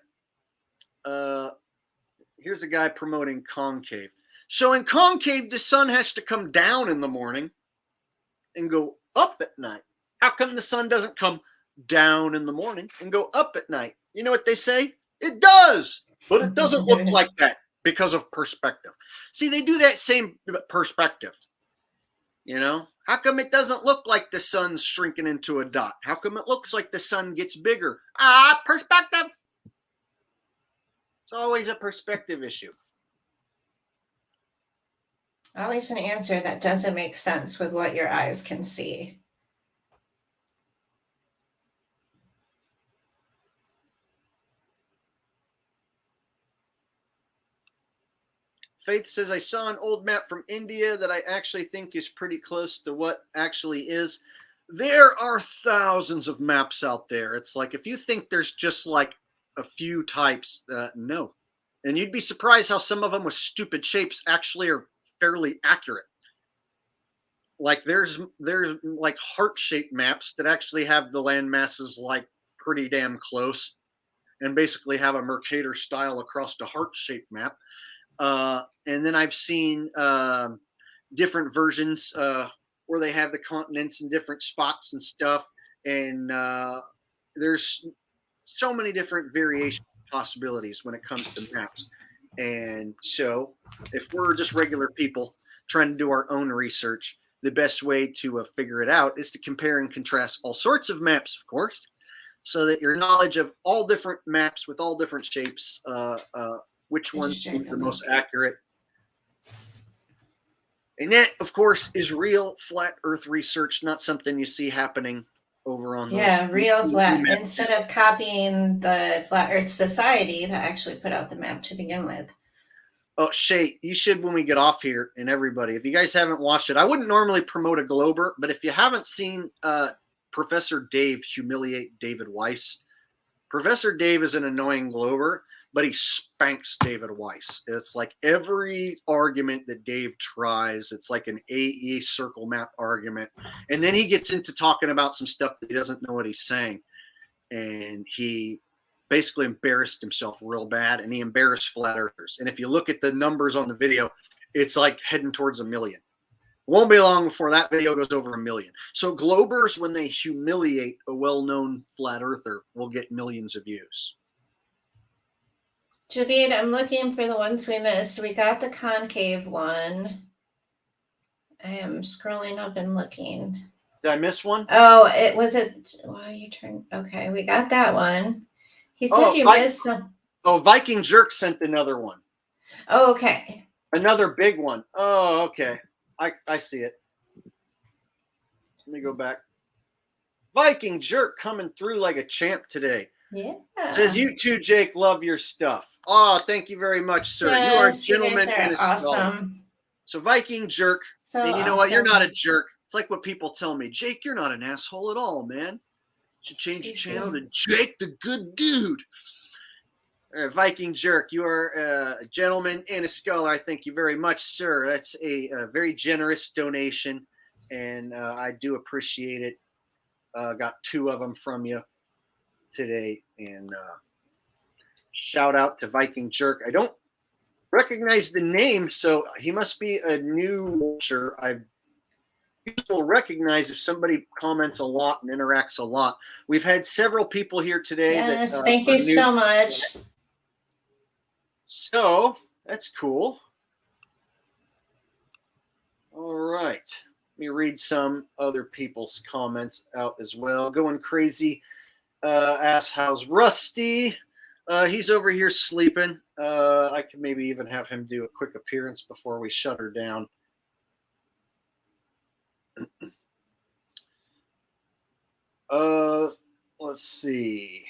Here's a guy promoting concave. So in concave, the sun has to come down in the morning and go up at night. How come the sun doesn't come down in the morning and go up at night? You know what they say? It does, but it doesn't look like that because of perspective. See, they do that same perspective. You know, how come it doesn't look like the sun's shrinking into a dot? How come it looks like the sun gets bigger? Perspective. It's always a perspective issue. Always an answer that doesn't make sense with what your eyes can see. Faith says, I saw an old map from India that I actually think is pretty close to what actually is. There are thousands of maps out there. It's like, if you think there's just like a few types, no. And you'd be surprised how some of them with stupid shapes actually are fairly accurate. Like there's like heart-shaped maps that actually have the land masses like pretty damn close and basically have a Mercator style across the heart-shaped map. And then I've seen different versions where they have the continents in different spots and stuff. And there's so many different variation possibilities when it comes to maps. And so if we're just regular people trying to do our own research, the best way to figure it out is to compare and contrast all sorts of maps, of course, so that your knowledge of all different maps with all different shapes, which one seems the most accurate. And that, of course, is real flat Earth research, not something you see happening over on those real flat. Instead of copying the Flat Earth Society that actually put out the map to begin with. Oh, Shay, you should when we get off here, and everybody, if you guys haven't watched it, I wouldn't normally promote a Glober, but if you haven't seen Professor Dave humiliate David Weiss, Professor Dave is an annoying Glober, but he spanks David Weiss. It's like every argument that Dave tries, it's like an AE circle map argument. And then he gets into talking about some stuff that he doesn't know what he's saying. And he basically embarrassed himself real bad, and he embarrassed flat earthers. And if you look at the numbers on the video, it's like heading towards 1 million. Won't be long before that video goes over 1 million. So Globers, when they humiliate a well-known flat earther, will get millions of views. Javid, I'm looking for the ones we missed. We got the concave one. I am scrolling up and looking. Did I miss one? Oh, it was it. Well, you turned. Okay, we got that one. He said you missed some. Oh, Viking Jerk sent another one. Oh, okay. Another big one. Oh, okay. I see it. Let me go back. Viking Jerk coming through like a champ today. Yeah. Says, you too, Jake, love your stuff. Oh, thank you very much, sir. Yes, you are a gentleman and a awesome. scholar. So Viking Jerk. So and you know what? You're not a jerk. It's like what people tell me. Jake, you're not an asshole at all, man. You should change your channel to Jake the Good Dude. Viking Jerk, you are a gentleman and a scholar. I thank you very much, sir. That's a very generous donation, and I do appreciate it. Got 2 of them from you today, and shout out to Viking Jerk. I don't recognize the name, so he must be a new watcher. People recognize if somebody comments a lot and interacts a lot. We've had several people here today. Yes, thank you so much. So that's cool. All right. Let me read some other people's comments out as well. Going crazy. Asks, how's Rusty? He's over here sleeping. I could maybe even have him do a quick appearance before we shut her down. Let's see.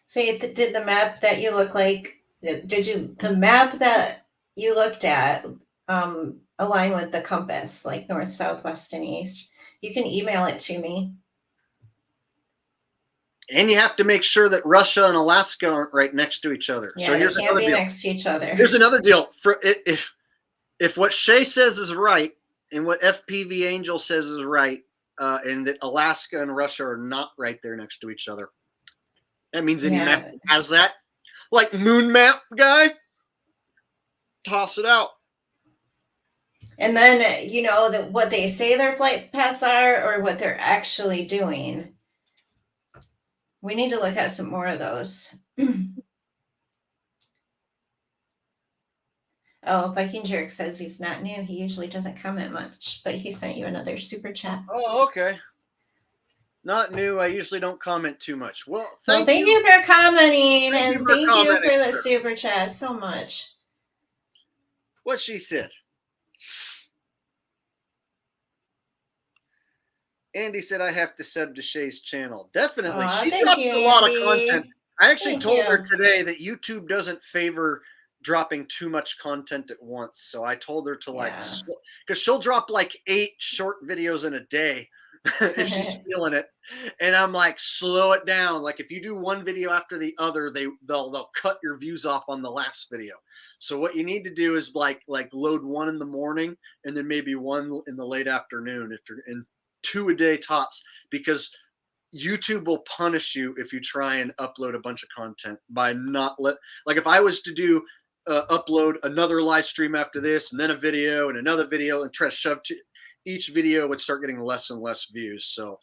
Faith, did the map that you look like, the map that you looked at align with the compass, like north, south, west, and east? You can email it to me. And you have to make sure that Russia and Alaska aren't right next to each other. Yeah, so here's they can't another be deal. Next to each other. Here's another deal. If what Shay says is right and what FPV Angel says is right, and that Alaska and Russia are not right there next to each other, that means any map has that. Like moon map guy, toss it out. And then, you know, what they say their flight paths are or what they're actually doing. We need to look at some more of those. Oh, Viking Jerk says he's not new. He usually doesn't comment much, but he sent you another super chat. Oh, okay. Not new. I usually don't comment too much. Well, Well, thank you for commenting, Thank you and for thank you commenting, for the sir. super chat so much. What she said. Andy said I have to sub to Shay's channel. Definitely. Aw, She thank drops you, a lot of Andy. content. I actually Thank told her you. today that YouTube doesn't favor dropping too much content at once. So I told her to like, Yeah. because she'll drop like 8 short videos in a day if she's feeling it. And I'm like, slow it down. Like if you do one video after the other, they'll cut your views off on the last video. So what you need to do is like load one in the morning and then maybe one in the late afternoon if you're in 2 a day tops, because YouTube will punish you if you try and upload a bunch of content by not like if I was to do upload another live stream after this and then a video and another video and try to shove each video would start getting less and less views. So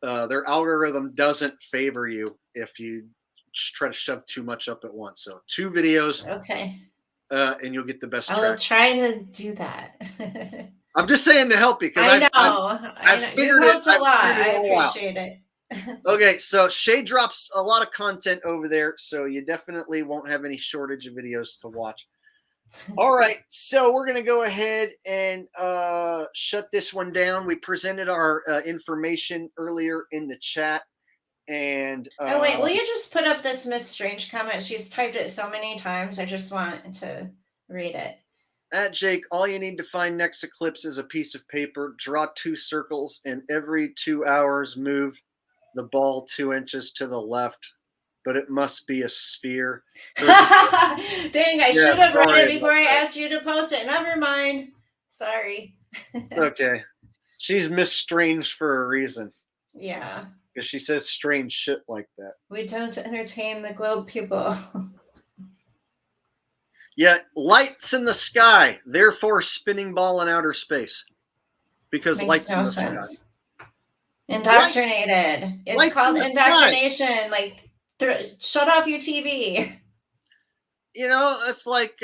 their algorithm doesn't favor you if you try to shove too much up at once. So 2 videos, okay, and you'll get the best I will traction. try to do that. I'm just saying to help you because I know. I've figured you helped it a lot. I appreciate it. Okay, so Shay drops a lot of content over there, so you definitely won't have any shortage of videos to watch. All right, so we're going to go ahead and shut this one down. We presented our information earlier in the chat. And oh, wait, will you just put up this Miss Strange comment? She's typed it so many times. I just want to read it. At Jake, all you need to find next eclipse is a piece of paper, draw 2 circles, and every 2 hours move the ball 2 inches to the left, but it must be a sphere. Dang, I should have read it before I asked you to post it. Never mind. Sorry. Okay. She's Miss Strange for a reason. Yeah. Because she says strange shit like that. We don't entertain the globe people. Yeah, lights in the sky, therefore spinning ball in outer space. Because Makes lights no in the sense. sky. Indoctrinated. It's lights called in the indoctrination. sky. Like, shut off your TV. You know, it's like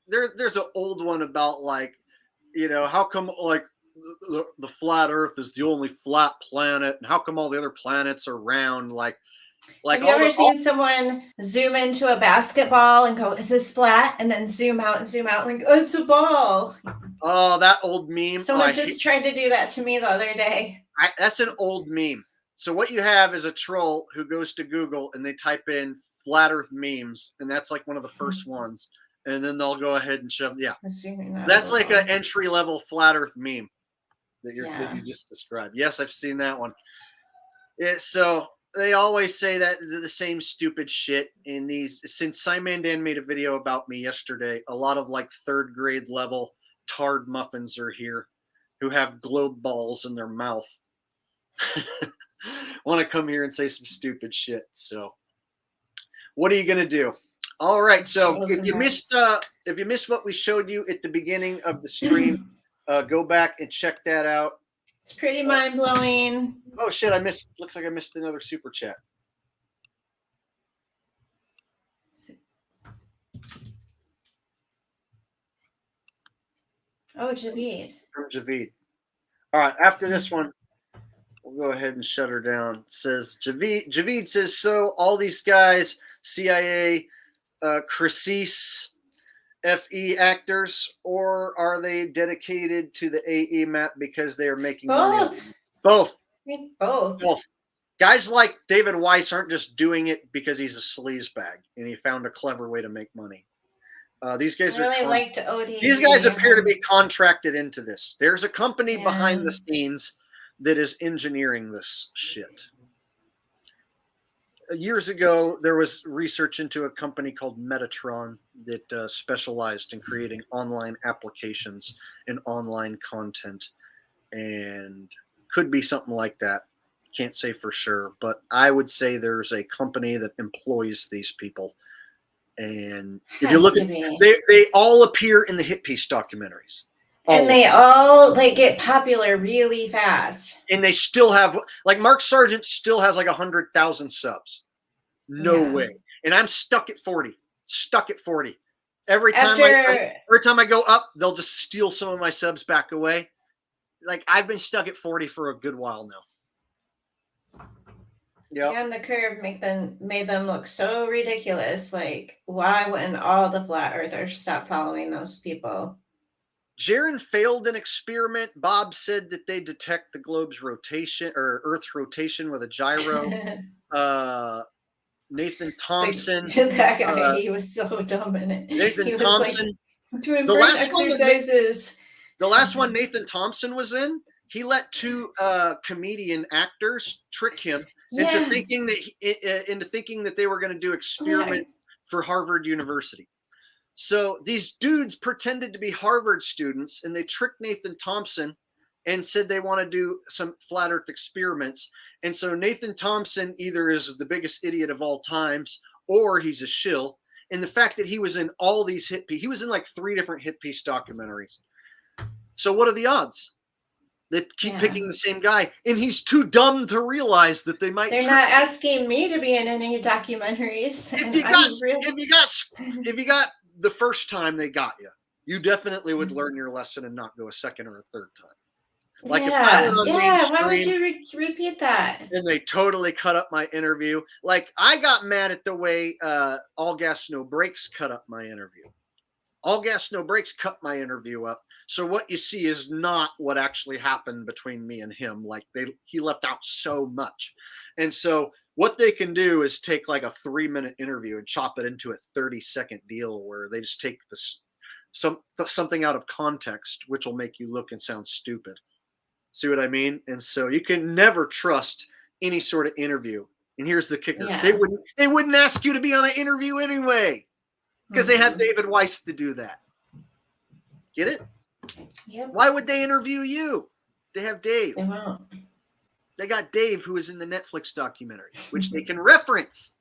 there's an old one about like, you know, how come like the flat Earth is the only flat planet, and how come all the other planets are round? Like have you ever seen someone zoom into a basketball and go, "Is this flat?" and then zoom out, like, "Oh, it's a ball." Oh, that old meme. Someone just tried to do that to me the other day. That's an old meme. So what you have is a troll who goes to Google and they type in flat Earth memes, and that's like one of the first ones. And then they'll go ahead and shove. Yeah, that's like an entry level flat Earth meme that you just described. Yes, I've seen that one. So they always say that the same stupid shit in these. Since Simandan made a video about me yesterday, a lot of like 3rd grade level tard muffins are here who have globe balls in their mouth. Want to come here and say some stupid shit. So what are you going to do? All right. So if you missed what we showed you at the beginning of the stream, go back and check that out. It's pretty mind-blowing. Oh shit, looks like I missed another super chat. Oh, Javid. From Javid. All right, after this one, we'll go ahead and shut her down. It says Javid says, so all these guys, CIA, Crisis, FE actors, or are they dedicated to the AE map because they are making money? Both. Both. Guys like David Weiss aren't just doing it because he's a sleazebag and he found a clever way to make money. These guys these guys appear to be contracted into this. There's a company behind the scenes that is engineering this shit. Years ago, there was research into a company called Metatron that specialized in creating online applications and online content, and could be something like that. Can't say for sure, but I would say there's a company that employs these people. And if you look at they all appear in the Hit Piece documentaries. And they all like get popular really fast. And they still have, like, Mark Sargent still has like 100,000 subs. No way. And I'm stuck at 40. Every time After every time I go up, they'll just steal some of my subs back away. Like I've been stuck at 40 for a good while now. yeah, and the curve made them look so ridiculous. Like, why wouldn't all the flat earthers stop following those people? Jaron failed an experiment. Bob said that they detect the globe's rotation or Earth's rotation with a gyro. Nathan Thompson. That guy, he was so dumb in it. Nathan he was Thompson. like doing brain exercises. The last one Nathan Thompson was in, he let two comedian actors trick him into thinking that they were going to do experiment for Harvard University. So these dudes pretended to be Harvard students, and they tricked Nathan Thompson and said they want to do some flat Earth experiments. And so Nathan Thompson either is the biggest idiot of all times, or he's a shill. And the fact that he was in all these he was in like 3 different hit piece documentaries. So what are the odds? They keep picking the same guy, and he's too dumb to realize that they might. They're not asking me to be in any documentaries. If you got the first time they got you, you definitely would learn your lesson and not go a second or a third time. Like if I went on why would you repeat that? And they totally cut up my interview. Like I got mad at the way All Gas No Brakes cut up my interview. All Gas No Brakes cut my interview up. So what you see is not what actually happened between me and him. Like he left out so much. And so what they can do is take like a 3-minute interview and chop it into a 30-second deal where they just take something out of context, which will make you look and sound stupid. See what I mean? And so you can never trust any sort of interview. And here's the kicker. Yeah. They wouldn't ask you to be on an interview anyway, because they have David Weiss to do that. Get it? Yep. Why would they interview you? They have Dave. They won't. They got Dave, who is in the Netflix documentary, which they can reference.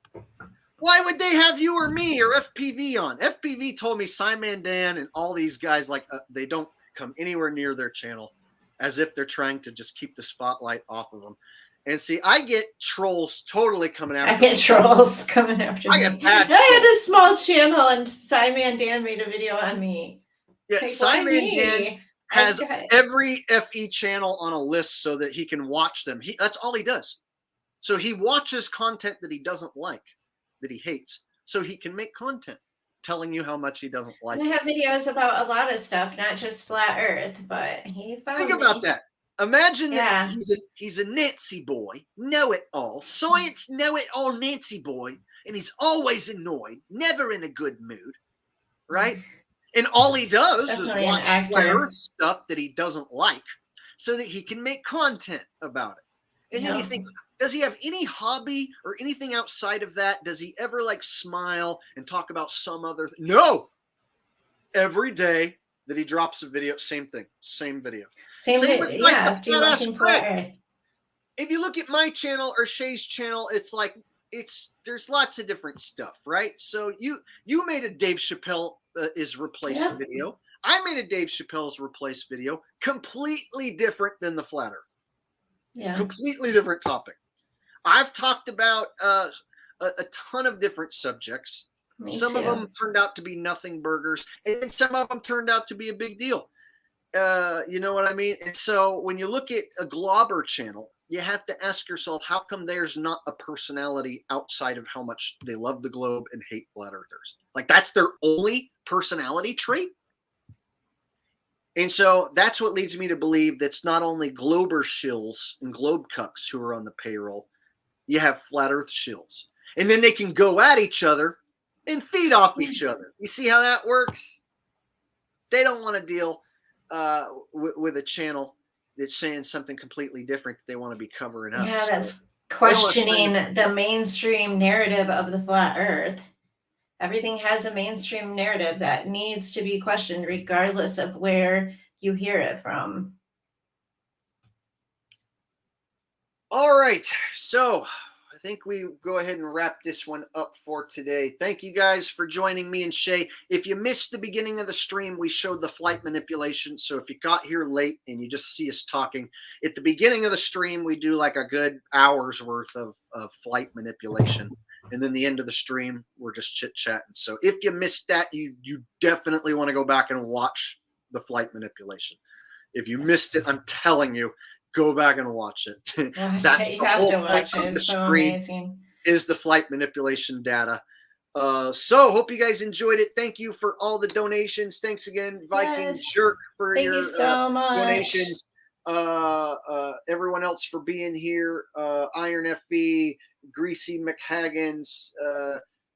Why would they have you or me or FPV on? FPV told me Simon Dan and all these guys, like they don't come anywhere near their channel, as if they're trying to just keep the spotlight off of them. And see, I get trolls totally coming after me. I get trolls coming after me. I had a small channel and Simon Dan made a video on me. Yeah, like, Simon Dan has every FE channel on a list so that he can watch them. That's all he does. So he watches content that he doesn't like, that he hates, so he can make content telling you how much he doesn't like. I have videos about a lot of stuff, not just flat Earth, but he found Think about that. Imagine that he's a Nancy boy, know-it-all, science know-it-all Nancy boy, and he's always annoyed, never in a good mood, right? And all he does is watch flat Earth stuff that he doesn't like so that he can make content about it. And then you think, does he have any hobby or anything outside of that? Does he ever like smile and talk about some other thing? No. Every day that he drops a video, same thing, same video. Same with like the flat-ass Fred. If you look at my channel or Shay's channel, it's like there's lots of different stuff, right? So you made a Dave Chappelle is replaced video. I made a Dave Chappelle's replaced video, completely different than the flat Earth. Yeah, completely different topic. I've talked about a ton of different subjects. Some of them turned out to be nothing burgers, and some of them turned out to be a big deal. You know what I mean? And so when you look at a Globber channel, you have to ask yourself, how come there's not a personality outside of how much they love the globe and hate flat earthers? Like that's their only personality trait. And so that's what leads me to believe that's not only Glober shills and globe cucks who are on the payroll, you have flat earth shills. And then they can go at each other and feed off each other. You see how that works? They don't want to deal with a channel that's saying something completely different that they want to be covering up. Yeah, that's questioning the mainstream narrative of the flat earth. Everything has a mainstream narrative that needs to be questioned regardless of where you hear it from. All right. So I think we go ahead and wrap this one up for today. Thank you guys for joining me and Shay. If you missed the beginning of the stream, we showed the flight manipulation. So if you got here late and you just see us talking, at the beginning of the stream, we do like a good hour's worth of flight manipulation. and then the end of the stream, we're just chit-chatting. So if you missed that, you definitely want to go back and watch the flight manipulation. If you missed it, I'm telling you, go back and watch it. That's You the have whole to point watch of it. the It's so screen, amazing. is the flight manipulation data. So hope you guys enjoyed it. Thank you for all the donations. Thanks again, Viking Yes. Jerk, for Thank your you so much. donations. Everyone else for being here. Iron FE, Greasy McHaggins,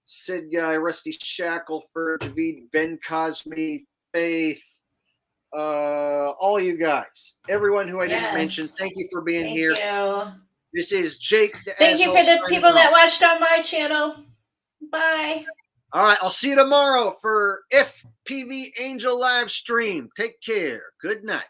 Sid Guy, Rusty Shackelford, Javid, Ben Cosme, Faith, all you guys, everyone who I didn't mention, thank you for being here. Thank you. This is Jake the Thank you Asshole for the signing people that off. watched on my channel. Bye. All right, I'll see you tomorrow for FPV Angel live stream. Take care. Good night.